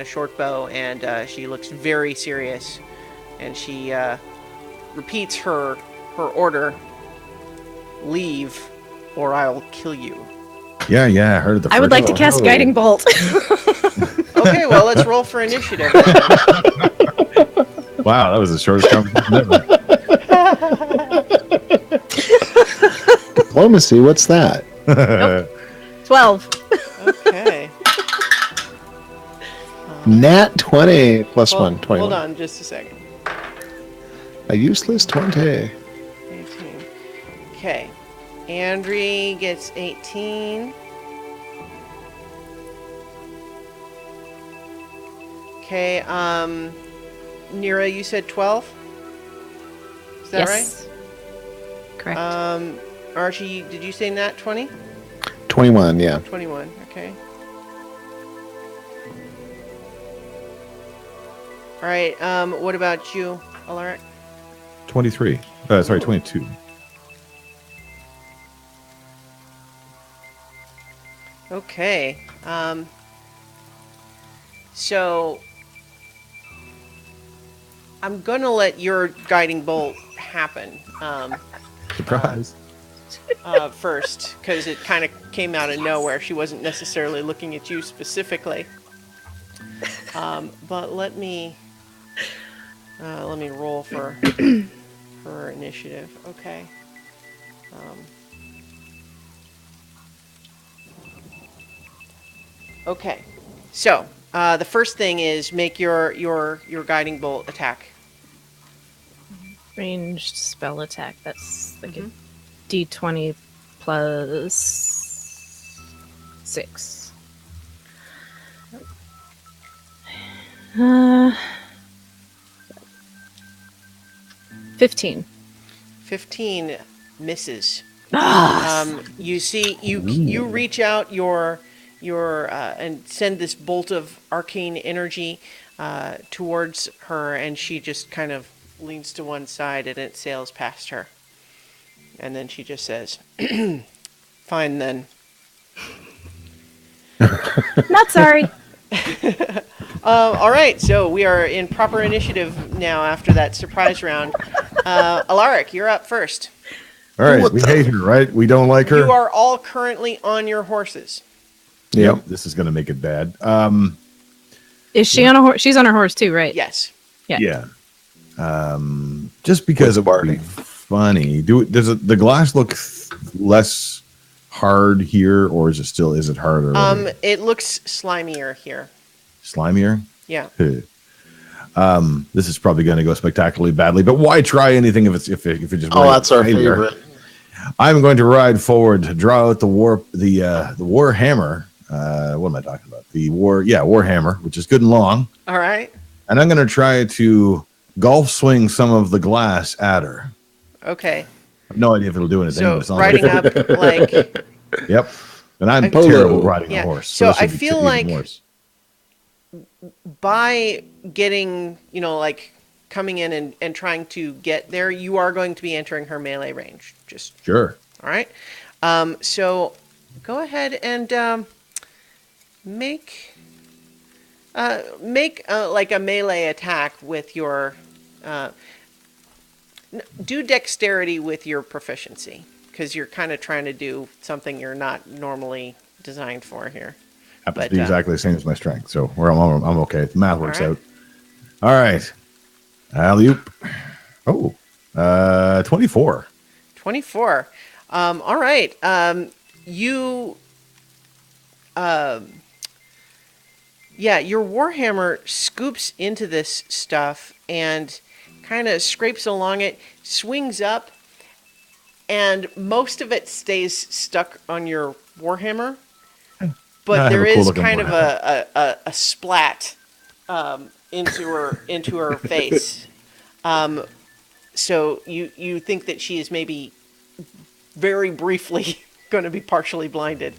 short bow, and she looks very serious, and she repeats her order: "Leave, or I'll kill you." Yeah, I heard the. I would like to cast Guiding Bolt. Okay, well, let's roll for initiative. Wow, that was the shortest conversation ever. Diplomacy, what's that? Nope. 12. Okay. Nat 20 plus Well, 1, 21. Hold on just a second. A useless 20. 18. Okay. Andri gets 18. Okay, Nira, you said 12? Is that Yes. Correct. right? Archie, did you say nat 20? 21, yeah. 21, okay. All right, what about you, Alaric? 23. Sorry, 22. Okay. So I'm gonna let your guiding bolt happen Surprise. first, because it kind of came out of nowhere. She wasn't necessarily looking at you specifically. But let me roll for her initiative. Okay. Okay. So the first thing is make your guiding bolt attack. Ranged spell attack. That's like a D20 plus 6. 15. 15 misses. Ah! You see, you reach out your and send this bolt of arcane energy towards her, and she just kind of leans to one side, and it sails past her. And then she just says, "Fine then." Not sorry. All right, so we are in proper initiative now after that surprise round. Alaric, you're up first. All right, we hate her, right? We don't like her. You are all currently on your horses. Yep. This is going to make it bad. Is she on a horse? She's on her horse too, right? Yes. Yeah. Just because What's it would be barking? funny. Does the glass look less hard here, or is it harder? It looks slimier here. Slimier? Yeah. This is probably going to go spectacularly badly, but why try anything if it just Oh, that's our favorite. I'm going to ride forward to draw out the war hammer. What am I talking about? War hammer, which is good and long. All right. And I'm going to try to golf swing some of the glass at her. Okay. I have no idea if it'll do anything. So but it sounds riding like up like Yep. And I'm Polo. terrible riding Yeah. a horse. So this I would be feel even like- worse. by getting, like coming in and trying to get there, you are going to be entering her melee range. Just Sure. all right. So go ahead and make like a melee attack with your do dexterity with your proficiency, because you're kind of trying to do something you're not normally designed for here. Happens But, to be exactly the same as my strength. So I'm okay. The math works right. out. All right. Alley-oop. Oh, 24. 24. All right. You. Yeah, your warhammer scoops into this stuff and kind of scrapes along it, swings up, and most of it stays stuck on your warhammer. But I have there a cool is looking kind of warhammer. a splat into her face. So you think that she is maybe very briefly going to be partially blinded.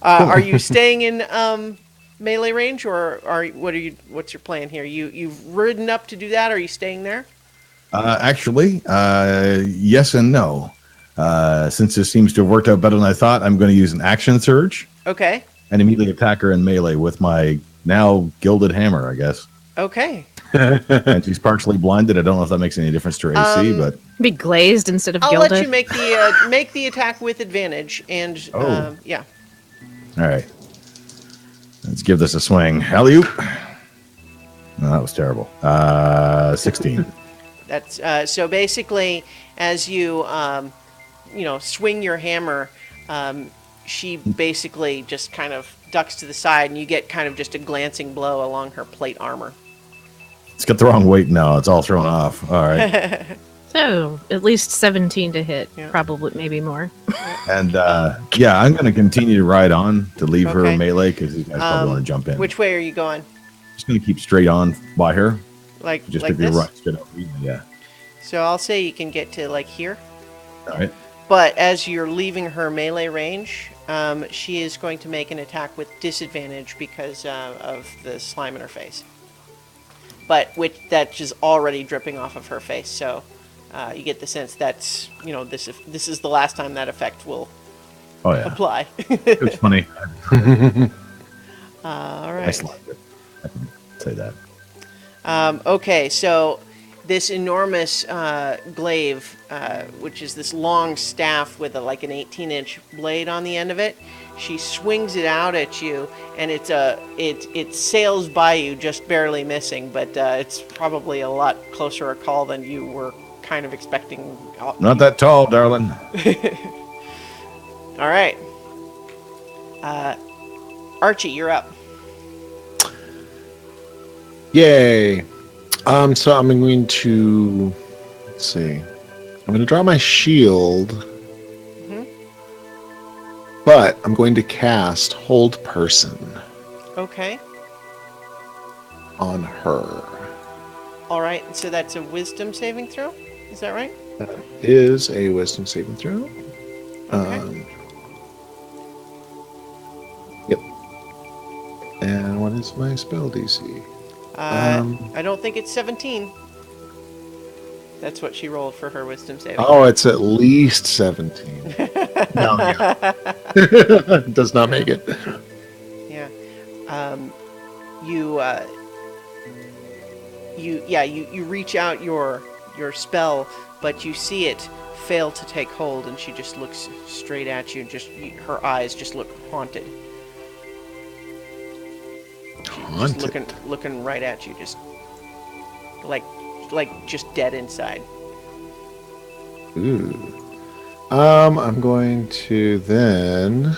Are you staying in melee range, or what's your plan here? You've ridden up to do that. Are you staying there? Actually, yes and no. Since this seems to have worked out better than I thought, I'm going to use an action surge Okay. and immediately attack her in melee with my now gilded hammer, I guess. Okay. And she's partially blinded. I don't know if that makes any difference to her AC, but Be glazed instead of I'll gilded. let you make the attack with advantage, and Oh. yeah. all right. Let's give this a swing. Alley-oop. No, that was terrible. 16. That's so basically, as you swing your hammer, she basically just kind of ducks to the side, and you get kind of just a glancing blow along her plate armor. It's got the wrong weight now. It's all thrown off. All right. So, at least 17 to hit. Yeah. Probably, maybe more. And I'm going to continue to ride on to leave her Okay. melee because these guys probably want to jump in. Which way are you going? Just going to keep straight on by her. Like Just like if you this? run straight up. Yeah. So I'll say you can get to like here. All right. But as you're leaving her melee range, she is going to make an attack with disadvantage because of the slime in her face. But that is already dripping off of her face, so you get the sense that's this is the last time that effect will Oh, yeah. apply. It was funny. All I right. slapped it. I can say that. Okay, so this enormous glaive, which is this long staff with like an 18-inch blade on the end of it, she swings it out at you, and it sails by you, just barely missing. But it's probably a lot closer a call than you were kind of expecting. Not that tall, darling. All right, Archie, you're up. Yay. So I'm going to, let's see. I'm going to draw my shield. But I'm going to cast Hold Person Okay. on her. All right. So that's a Wisdom saving throw. Is that right? That is a Wisdom saving throw. Okay. Yep. And what is my spell DC? I don't think it's 17. That's what she rolled for her Wisdom saving. Oh, it's at least 17. No, yeah. Does not make it. Yeah. You reach out your spell, but you see it fail to take hold, and she just looks straight at you. Her eyes just look haunted. Just looking right at you, just like just dead inside. Ooh. I'm going to then.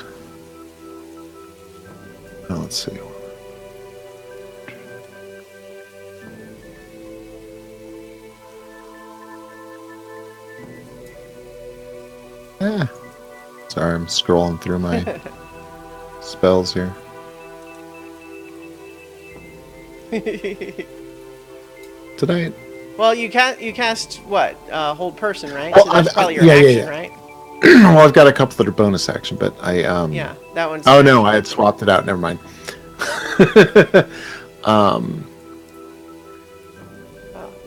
Oh, let's see. Sorry, I'm scrolling through my spells here. Did I? Well, you cast what? Hold person, right? Oh, So that's probably your yeah, action, yeah. right? Well, I've got a couple that are bonus action, but I Yeah, that one's. Oh no, I had swapped it out. Never mind. Oh,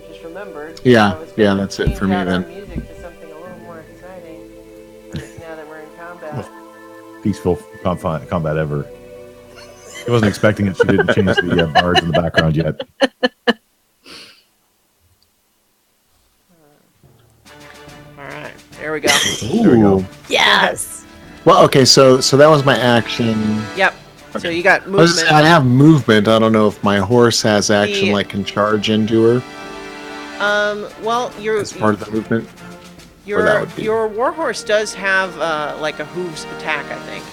just remembered. Yeah, I was yeah, gonna that's it change for me out our then. music to something a little more exciting. Now that we're in combat. Peaceful combat ever. He wasn't expecting it. She didn't change the bars in the background yet. All right, there we go. There we go. Yes. Well, okay, so that was my action. Yep. So you got I was movement. I have movement. I don't know if my horse has action, The- like can charge into her Well, as part of the movement. that your would be- your warhorse does have like a hooves attack, I think.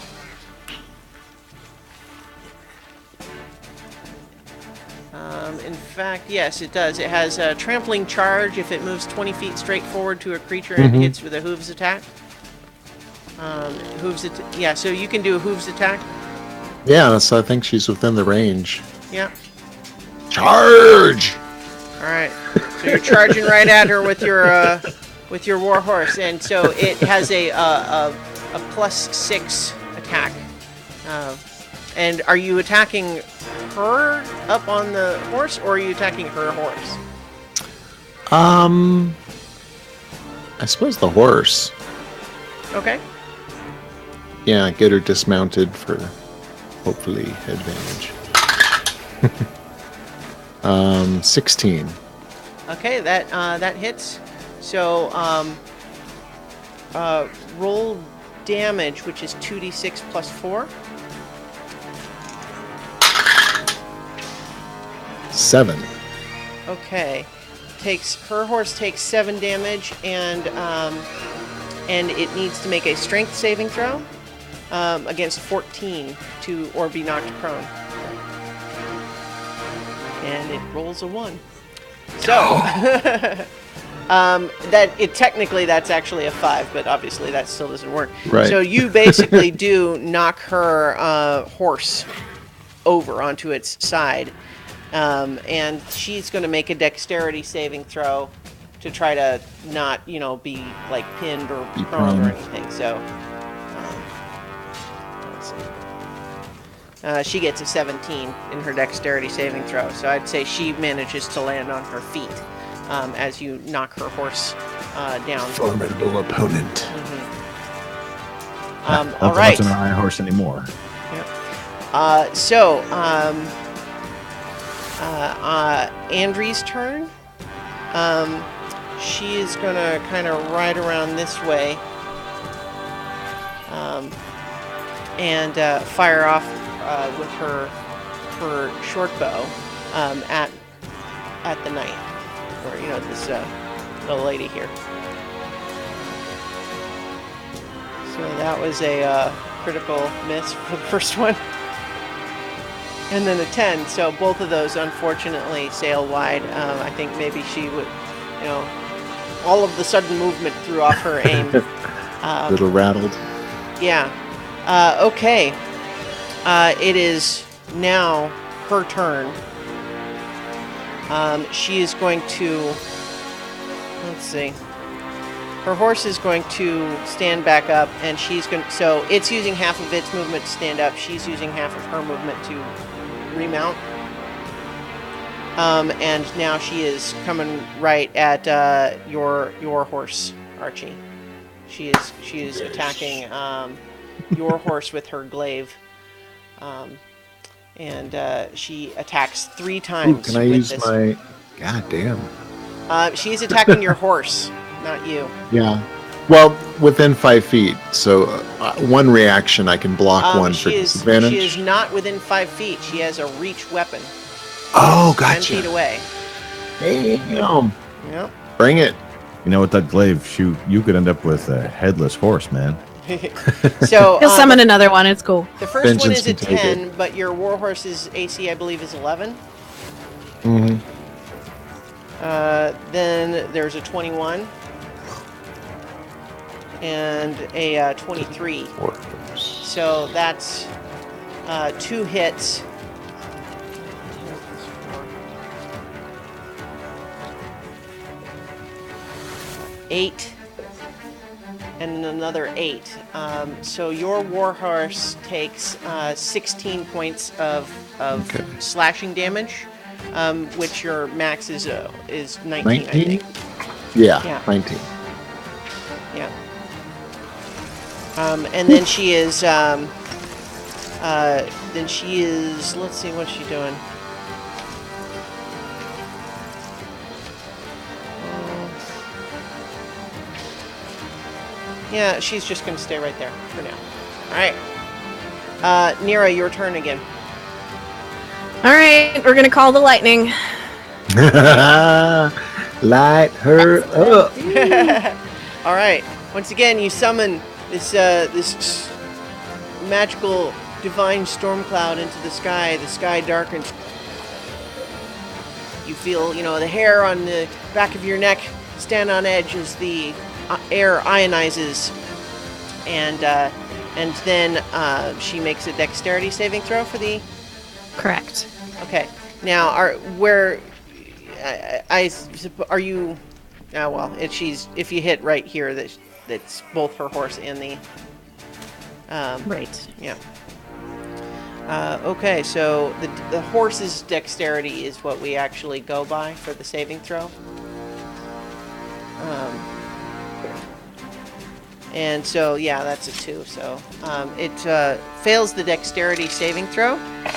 In fact, yes, it does. It has a trampling charge if it moves 20 feet straight forward to a creature and hits with a hooves attack. Yeah, so you can do a hooves attack. Yeah, so I think she's within the range. Yeah. Charge! All right. So you're charging right at her with your warhorse, and so it has a +6 attack. And are you attacking her up on the horse, or are you attacking her horse? I suppose the horse. Okay. Yeah, get her dismounted for hopefully advantage. 16. Okay, that hits. So roll damage, which is 2d6 plus 4. 7. Okay. Her horse takes 7 damage, and it needs to make a strength saving throw against 14 or be knocked prone. And it rolls a 1. So technically that's actually a 5, but obviously that still doesn't work. Right. So you basically do knock her horse over onto its side. And she's going to make a dexterity saving throw to try to not, be like pinned or Be prone or prone. anything. So, let's see. She gets a 17 in her dexterity saving throw. So I'd say she manages to land on her feet as you knock her horse down. Formidable opponent. All Not right. so much an iron horse anymore. Andrew's turn. She is gonna kind of ride around this way and fire off with her short bow at the knight, or this little lady here. So that was a critical miss for the first one. And then a 10, so both of those unfortunately sail wide. I think maybe she would, all of the sudden movement threw off her aim. A little rattled. Yeah. Okay. It is now her turn. She is going to, let's see. Her horse is going to stand back up, and she's going to, so it's using half of its movement to stand up. She's using half of her movement to remount. And now she is coming right at your horse, Archie. She is attacking your horse with her glaive. And she attacks 3 times. Ooh, can I with use this. my... God damn. She's attacking your horse, not you. Yeah. Well, within 5 feet. So one reaction, I can block one for disadvantage. She is not within 5 feet. She has a reach weapon. Oh, 10 gotcha. feet away. Damn. Yep. Bring it. You know, with that glaive shoot, you could end up with a headless horse, man. So He'll summon another one. It's cool. the first one Vengeance is a can take 10, but your warhorse's AC, I believe, is 11. Mm-hmm. Then there's a 21. and a 23. So that's 2 hits. 8 and another 8. So your warhorse takes 16 points of Okay. slashing damage, which your max is 19, I 19? think. Yeah, Yeah. 19. Yeah. And then she is. Let's see, what's she doing? Yeah, she's just going to stay right there for now. All right. Nira, your turn again. All right, we're gonna call the lightning. Light her up. All right. Once again, you summon this magical divine storm cloud into the sky. The sky darkens. You feel, the hair on the back of your neck stand on edge as the air ionizes, and then she makes a dexterity saving throw for the. Correct. Okay. Now, are you? Well, if you hit right here, that's both her horse and the. Right. Yeah. Okay, so the horse's dexterity is what we actually go by for the saving throw. And so, yeah, that's a 2. So it fails the dexterity saving throw. Okay.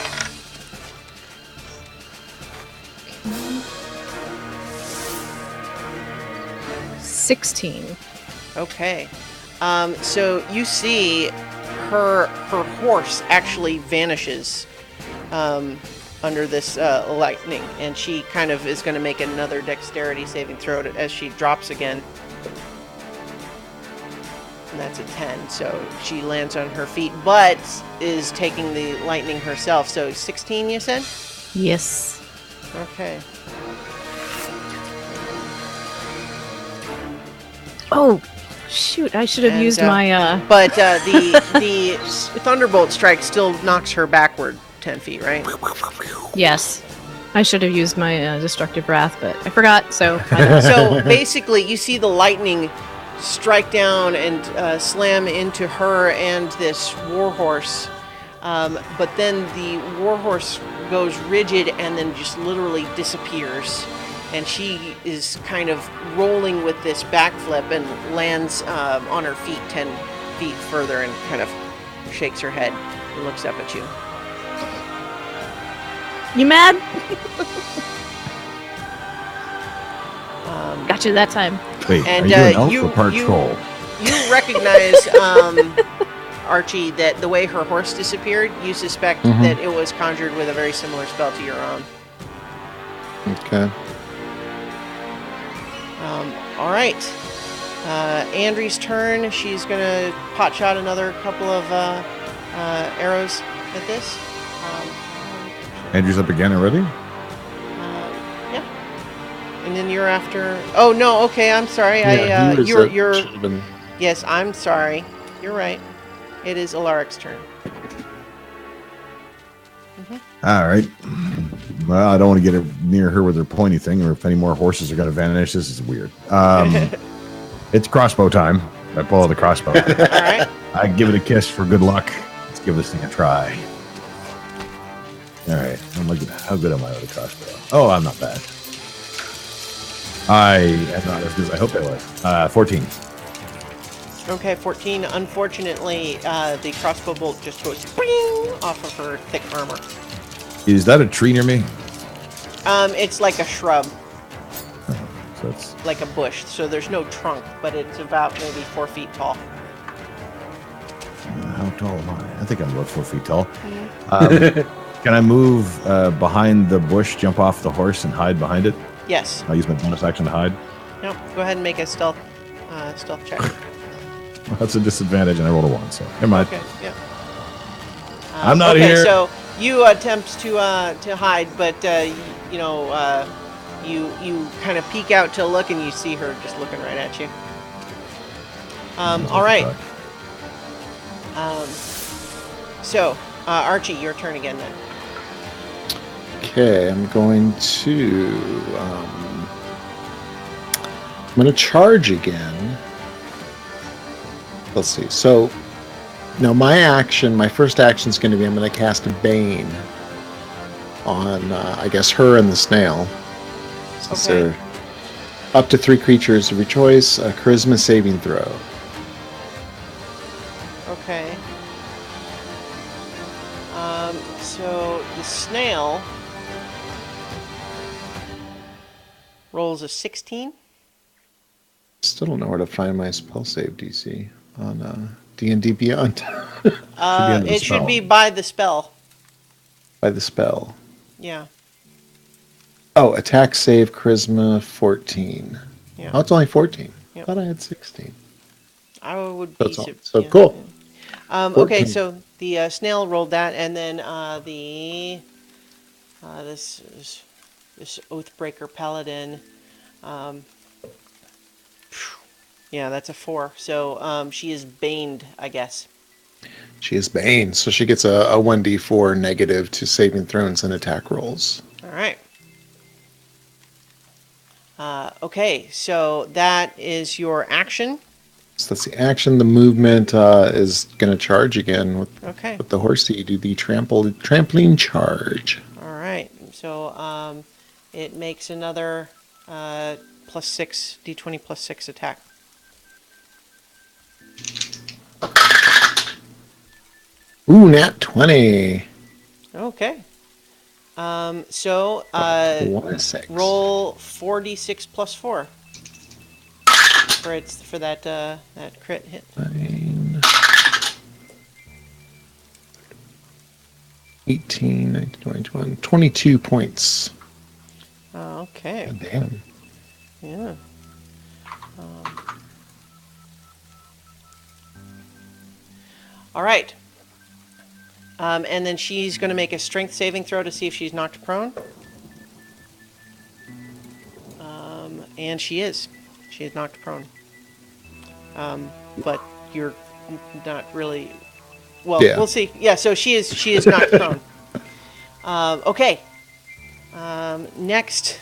16. Okay. So you see her horse actually vanishes under this lightning, and she kind of is going to make another dexterity saving throw as she drops again. And that's a 10, so she lands on her feet, but is taking the lightning herself. So 16, you said? Yes. Okay. Oh, shoot! I should have And, used my. But the thunderbolt strike still knocks her backward 10 feet, right? Yes, I should have used my destructive wrath, but I forgot. So. I So basically, you see the lightning strike down and slam into her and this warhorse. But then the warhorse goes rigid and then just literally disappears. And she is kind of rolling with this backflip and lands on her feet 10 feet further and kind of shakes her head and looks up at you. You mad? Got you that time. Wait, And are you an elf or part troll? You recognize, Archie, that the way her horse disappeared, you suspect that it was conjured with a very similar spell to your own. Okay. All right. Andrew's turn. She's going to pot shot another couple of arrows at this. Andrew's up again already? Yeah. And then you're after... Oh, no. Okay, I'm sorry. Yeah, You're... should've been- Yes, I'm sorry. You're right. It is Alaric's turn. All right. Well, I don't want to get near her with her pointy thing, or if any more horses are going to vanish. This is weird. It's crossbow time. I pull out the crossbow. All right. I give it a kiss for good luck. Let's give this thing a try. All right. How good am I with a crossbow? Oh, I'm not bad. I am not as good as I hoped I was. 14. Okay, 14. Unfortunately, the crossbow bolt just goes bing off of her thick armor. Is that a tree near me? It's like a shrub, So it's like a bush. So there's no trunk, but it's about maybe 4 feet tall. how tall am I? I think I'm about 4 feet tall. Can I move behind the bush, jump off the horse, and hide behind it? Yes. I'll use my bonus action to hide. No. Go ahead and make a stealth check. Well, that's a disadvantage, and I rolled a 1, so never mind. Okay. Yeah. I'm not okay, here. So you attempt to hide, but you kind of peek out to look, and you see her just looking right at you. All right. So, Archie, your turn again then. Okay, I'm going to charge again. Let's see. So now my first action is going to be I'm going to cast a Bane on, I guess, her and the snail. Since Okay. they're up to 3 creatures of your choice, a charisma saving throw. Okay. So the snail rolls a 16. Still don't know where to find my spell save DC on D&D Beyond. under the It should spell. be by the spell. By the spell. Yeah. Oh, attack save charisma 14. Yeah. Oh, it's only 14. Yep. I thought I had 16. I would So be it's so cool. Okay, 14. so the snail rolled that, and then this Oathbreaker Paladin, yeah, that's a 4. So she is baned, I guess. She is Bane, so she gets a 1d4 negative to saving throws and attack rolls. All right. Okay, so that is your action. So that's the action. The movement is going to charge again Okay. with the horsey. You do the trampoline charge. All right. So it makes another plus 6 d20 plus 6 attack. Ooh, nat 20. Okay. So 1 6. roll 4d6 plus 4 for that crit hit. 9, 18, 19, 20, 21, 22 points. Okay. God damn. Yeah. All right. And then she's going to make a strength saving throw to see if she's knocked prone. And she is. She is knocked prone. But you're not really. Well, Yeah. we'll see. Yeah. So she is knocked prone. Okay. Next.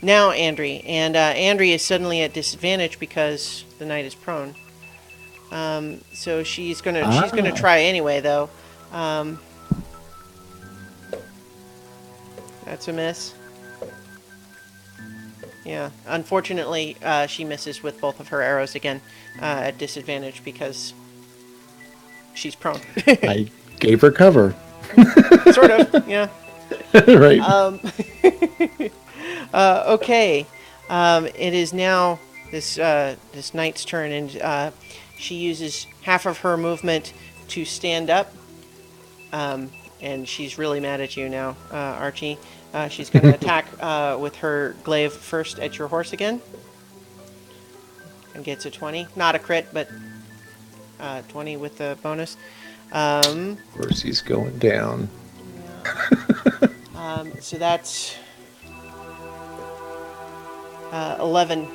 Now, Andri. And Andri is suddenly at disadvantage because the knight is prone. So she's gonna try anyway, though. That's a miss. Yeah. Unfortunately, she misses with both of her arrows again at disadvantage because she's prone. I gave her cover. Sort of. Yeah. Right. Okay. It is now this knight's turn, and she uses half of her movement to stand up. And she's really mad at you now, Archie. She's going to attack with her glaive first at your horse again. And gets a 20. Not a crit, but 20 with the bonus. Of course, he's going down. So that's 11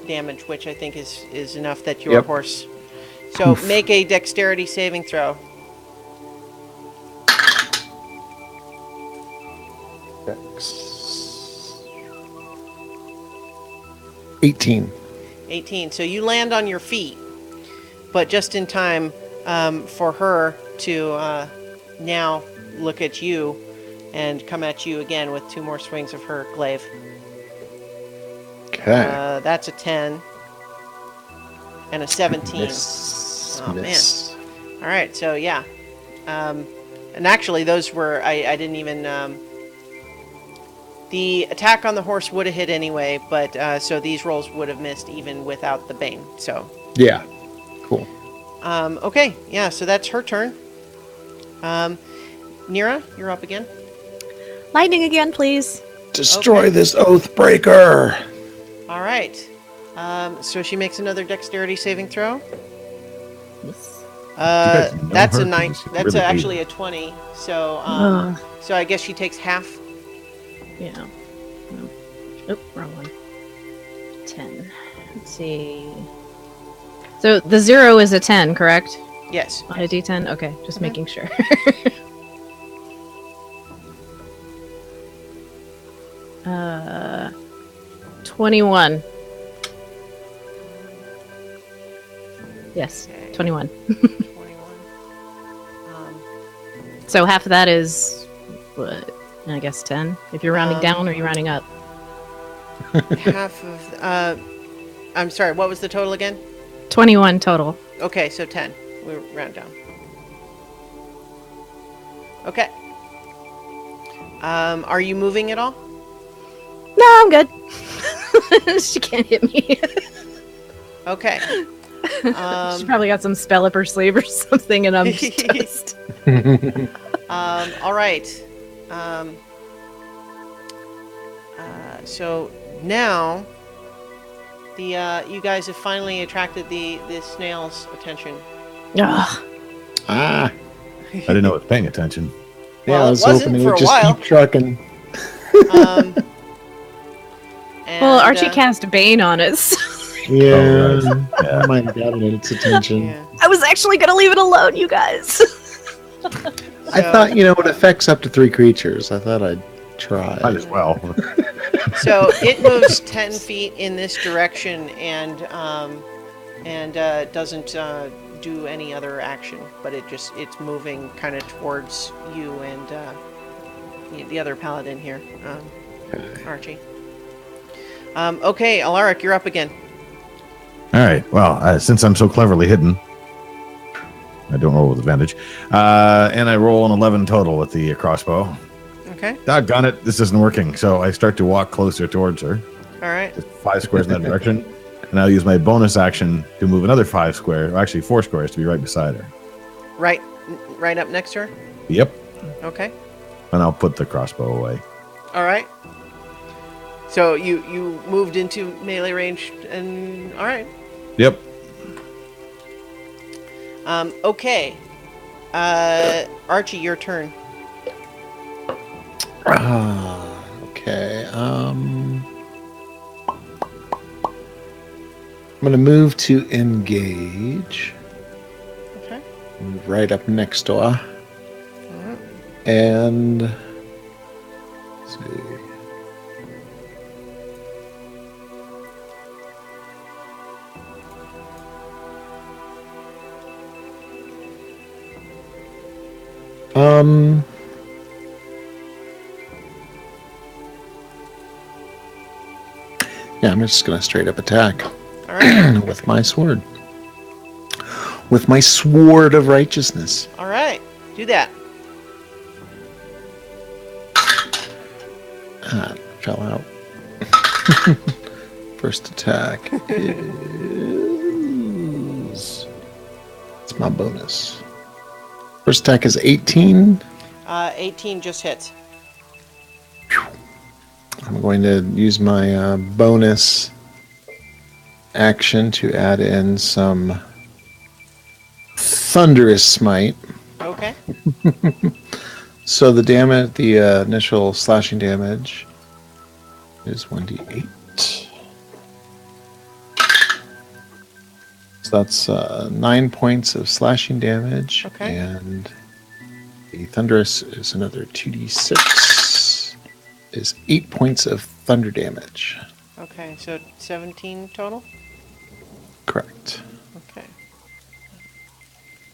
damage, which I think is enough that your Yep. horse... So make a dexterity saving throw. Dex. 18. 18. So you land on your feet, but just in time for her to now look at you and come at you again with 2 more swings of her glaive. Okay. That's a 10 and a 17. Miss. Oh, Miss. All right, so yeah. And actually, those were, I didn't even... the attack on the horse would have hit anyway, but so these rolls would have missed even without the bane. So, Yeah. Cool. okay, yeah, so that's her turn. Nira, you're up again. Lightning again, please. Destroy Okay. this Oathbreaker. All right. So she makes another dexterity saving throw. Yes. guys know That's her? a 9. Because you That's really hate actually her. a 20. So, Ugh. so I guess she takes half. Yeah. Oop, wrong one. 10. Let's see. So the 0 is a 10, correct? Yes. On a D10? Okay, just making sure. 21. Yes, Okay. 21. 21. Um, So half of that is, what, I guess 10? If you're rounding down or you're rounding up? half of. I'm sorry. What was the total again? 21 total. Okay, so 10. We round down. Okay. Are you moving at all? No, I'm good. She can't hit me. Okay. She probably got some spell up her sleeve or something, and I'm just toast. All right. So now the you guys have finally attracted the snail's attention. Ugh. Ah, I didn't know it was paying attention. yeah, Well, I it was wasn't hoping it for would a just while. keep trucking. Um, Well, and, Archie cast Bane on us. Yeah, Oh, right. Yeah. I might have gotten its attention. Yeah. I was actually gonna leave it alone, you guys. I thought, it affects up to 3 creatures. I thought I'd try. Might as well. So it moves 10 feet in this direction and doesn't do any other action, but it's moving kind of towards you and the other paladin here, Archie. Okay, Alaric, you're up again. All right. Well, since I'm so cleverly hidden, I don't roll with advantage. And I roll an 11 total with the crossbow. Okay. Doggone it, this isn't working. So I start to walk closer towards her, All right. just 5 squares in that direction. And I'll use my bonus action to move another 5 squares, or actually 4 squares, to be right beside her. Right up next to her. Yep. Okay. And I'll put the crossbow away. All right. So you moved into melee range, and all right. Yep. Okay. Archie, your turn. Okay. I'm gonna move to engage. Okay. Move right up next door. Alright. And let's see. Yeah, I'm just gonna straight up attack. All right. With my sword. With my sword of righteousness. All right. Do that. Ah, it fell out. First attack is... It's my bonus. First attack is 18. 18 just hits. I'm going to use my bonus action to add in some thunderous smite. Okay. So the damage, the initial slashing damage is 1d8. So that's 9 points of slashing damage. Okay. And the thunderous is another 2d6. Is 8 points of thunder damage. Okay. So 17 total. Correct. Okay.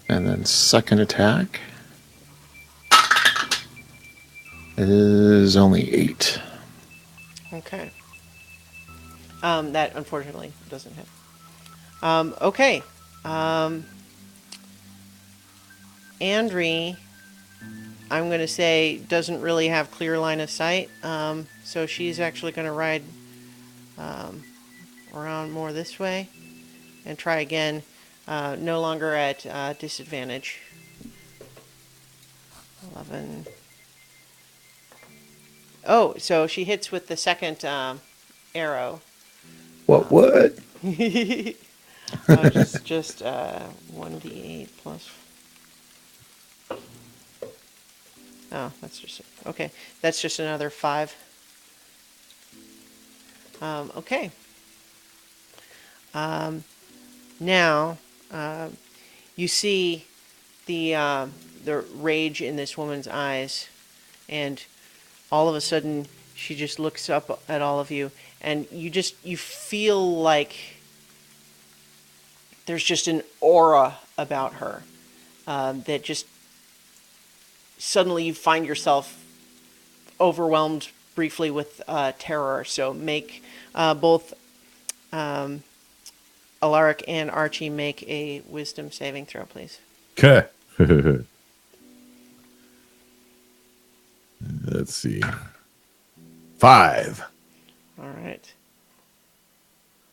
And then second attack is only 8. Okay. That unfortunately doesn't hit. Okay. Andri, I'm going to say, doesn't really have clear line of sight. So she's actually going to ride around more this way and try again. No longer at disadvantage. 11. Oh, so she hits with the second arrow. What? Just 1d8 plus. Oh, that's just okay. That's just another 5. Okay. now you see the rage in this woman's eyes, and all of a sudden she just looks up at all of you, and you feel like there's just an aura about her that just suddenly you find yourself overwhelmed briefly with terror. So make both Alaric and Archie make a wisdom saving throw, please. Okay. Let's see. 5. All right.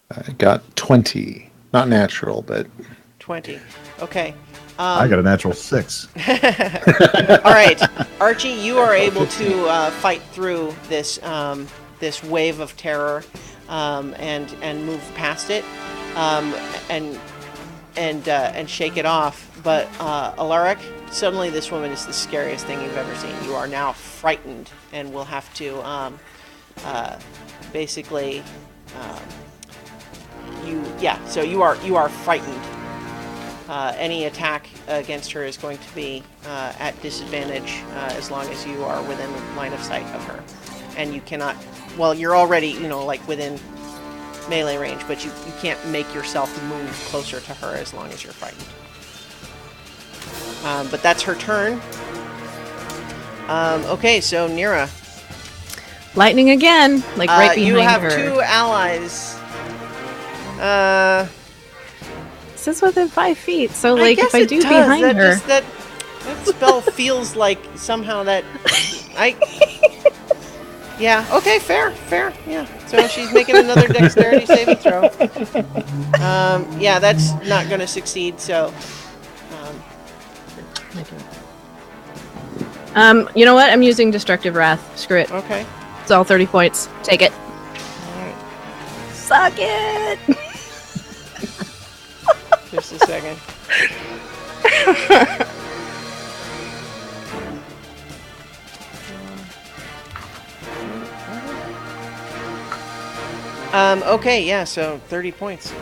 I got 20. Not natural, but 20. Okay. I got a natural 6. All right, Archie, you are able to fight through this this wave of terror and move past it and shake it off. But Alaric, suddenly this woman is the scariest thing you've ever seen. You are now frightened and will have to basically So you are frightened. Any attack against her is going to be at disadvantage as long as you are within line of sight of her. And you cannot, well, you're already, like within melee range, but you can't make yourself move closer to her as long as you're frightened. But that's her turn. Okay, so Nira. Lightning again, like right behind her. You have 2 allies. This is within 5 feet, so I like guess if I it do does. behind that her, just, that spell feels like somehow that Yeah. Okay. Fair. Yeah. So she's making another dexterity saving throw. Yeah, that's not going to succeed. So. you know what? I'm using destructive wrath. Screw it. Okay. It's all 30 points. Take it. All right. Suck it. Just a second. Okay, yeah, so 30 points.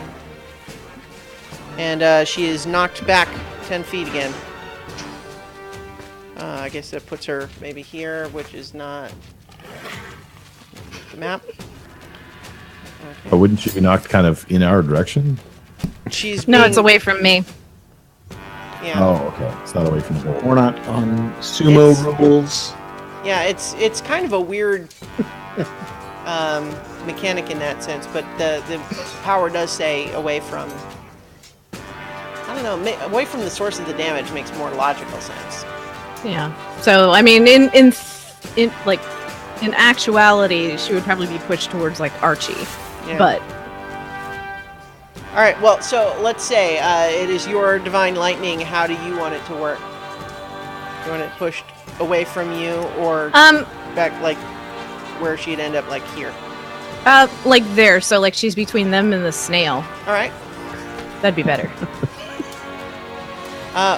And she is knocked back 10 feet again. I guess that puts her maybe here, which is not the map. Okay. But wouldn't she be knocked kind of in our direction? No, it's away from me. Yeah. Oh, okay. It's not away from the bowl. we're not on sumo rules. Yeah, it's kind of a weird mechanic in that sense, but the power does say away from. I don't know, away from the source of the damage makes more logical sense. Yeah. So I mean, in actuality, she would probably be pushed towards like Archie, Yeah. but. All right. Well, so let's say it is your divine lightning. How do you want it to work? Do you want it pushed away from you or back, like where she'd end up, like here? Like there. So like she's between them and the snail. All right. That'd be better.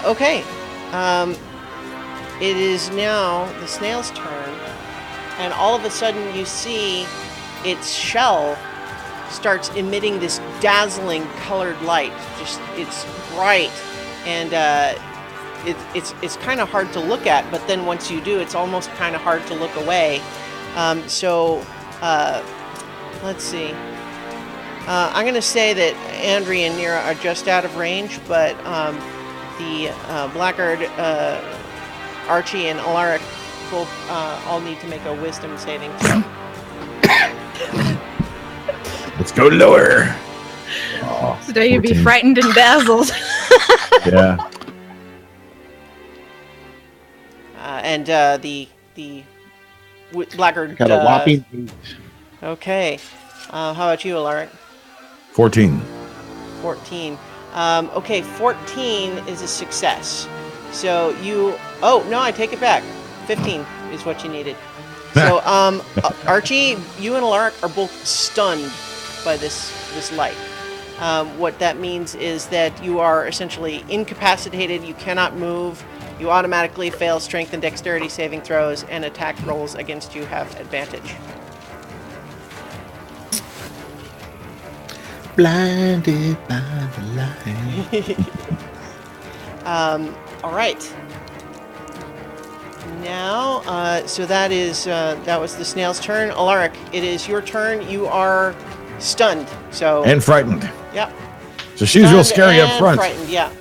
Okay. It is now the snail's turn, and all of a sudden you see its shell starts emitting this dazzling colored light. Just it's bright, and it's kind of hard to look at. But then once you do, it's almost kind of hard to look away. Let's see. I'm going to say that Andrea and Nira are just out of range, but the Blackguard, Archie, and Alaric both all need to make a wisdom saving throw. Let's go lower. Oh, Today you'd be 14. frightened and dazzled. Yeah. And the Blackguard Got a whopping 8. Okay. How about you, Alaric? 14. 14. Okay, 14 is a success. So you... Oh, no, I take it back. 15 is what you needed. So, Archie, you and Alaric are both stunned by this light. What that means is that you are essentially incapacitated, you cannot move, you automatically fail strength and dexterity saving throws, and attack rolls against you have advantage. Blinded by the light. All right. Now, so that was the snail's turn. Alaric, it is your turn. You are stunned. So And frightened. Yep. So she's real Stunned scary up and front. Frightened, yeah.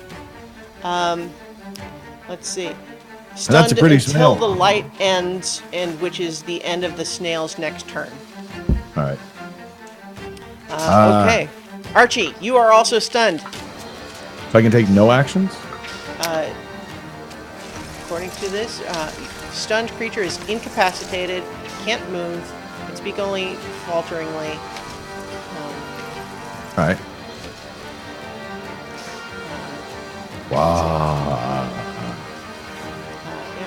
Let's see. Stunned that's a pretty until snail. the light ends, and which is the end of the snail's next turn. All right. Okay. Archie, you are also stunned. So I can take no actions? According to this, stunned creature is incapacitated, can't move, can speak only falteringly. All right. Wow.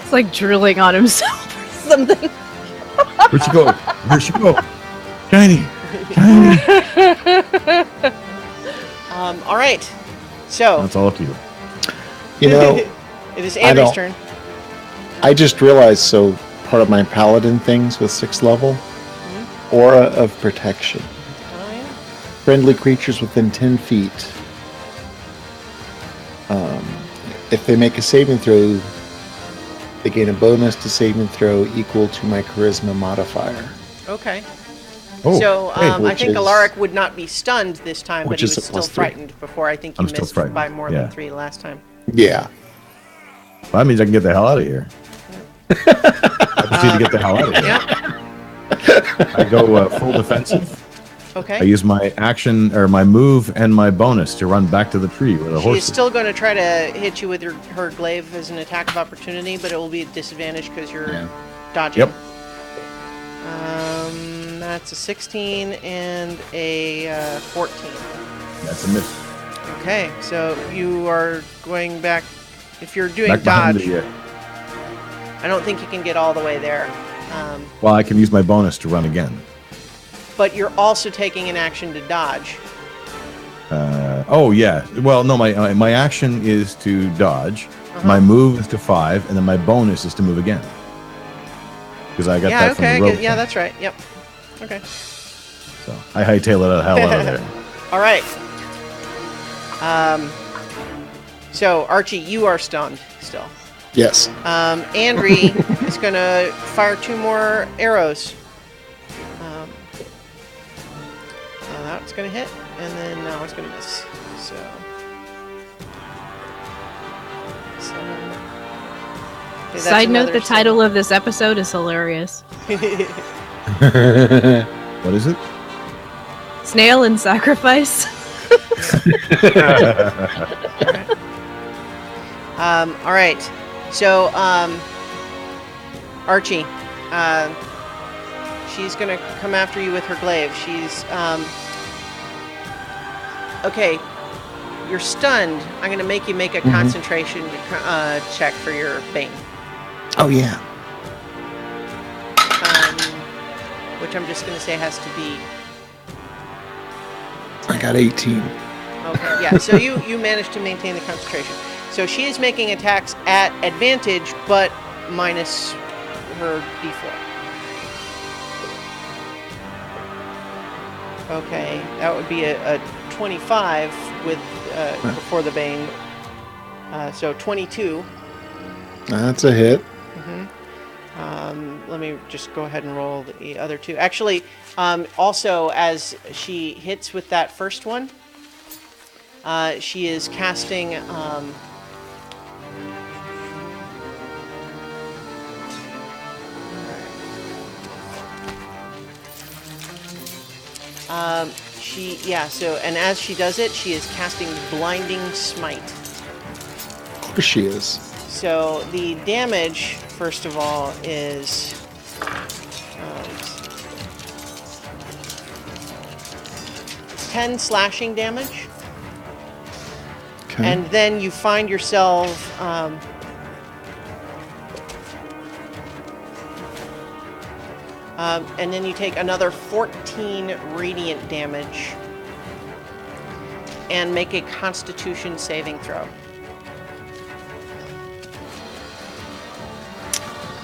It's like drooling on himself or something. Where'd she go? Where'd she go? Shiny. Shiny. All right. So That's all up to you. You know, it is I Andrew's don't- turn. I just realized, so part of my paladin things with 6th level, aura of protection. Oh yeah. Friendly creatures within 10 feet. If they make a saving throw, they gain a bonus to saving throw equal to my charisma modifier. Okay. Oh, So hey, I which think is- Alaric would not be stunned this time, but which he is was a still plus 3. frightened before. I think he I'm still missed frightened, by more yeah. than 3 last time. Yeah. well, that means I can get the hell out of here. I just need to get the hell out of here. Yeah. I go full defensive. I Okay. use my action or my move and my bonus to run back to the tree where the She horse is still going to try to hit you with her glaive as an attack of opportunity, but it will be a disadvantage because you're Yeah. dodging. Yep. That's a 16 and a 14. That's a miss. Okay, so you are going back. If you're doing Back behind dodge, the, I don't think you can get all the way there. well, I can use my bonus to run again. But you're also taking an action to dodge. Oh yeah. Well, no, my action is to dodge. My move is to 5, and then my bonus is to move again. Because I got Yeah, that from okay. the rope. Yeah, thing. that's right. Yep. Okay. So I hightail it the hell out of there. All right. So Archie, you are stunned still. Yes. Andri is going to fire 2 more arrows. That's going to hit, and then now it's going to miss. So. 7. Okay, that's Side note, another the title of this episode is hilarious. 7. What is it? Snail and Sacrifice. All right. So, Archie, she's gonna come after you with her glaive. She's okay. You're stunned. I'm gonna make you make a concentration check for your bane, Oh, yeah. which I'm just gonna say has to be. I got 18. Okay, yeah. So you managed to maintain the concentration. So she is making attacks at advantage, but minus her d4. Okay, that would be a 25 with before the bane. So 22. That's a hit. Let me just go ahead and roll the other 2. Actually, also as she hits with that first one, she is casting. And as she does it, she is casting Blinding Smite. Of course she is. So the damage, first of all, is 10 slashing damage. Okay. And then you find yourself and then you take another 14 radiant damage and make a Constitution saving throw.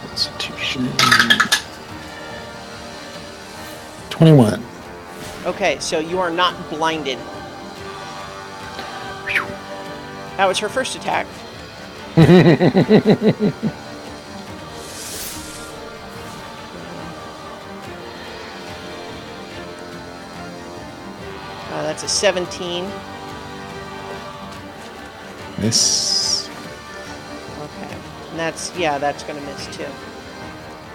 Constitution. 21. Okay, so you are not blinded. That was her first attack. That's a 17. Miss. Okay. And that's going to miss too.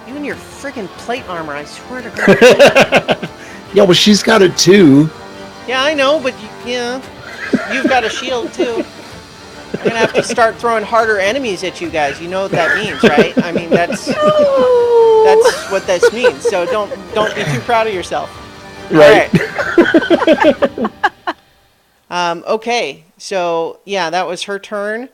You and your friggin' plate armor, I swear to God. Yeah, well, she's got it too. Yeah, I know, but you've got a shield too. I'm gonna have to start throwing harder enemies at you guys. You know what that means, right? I mean, that's what this means. So don't be too proud of yourself. Right. All right. Okay, so yeah, that was her turn.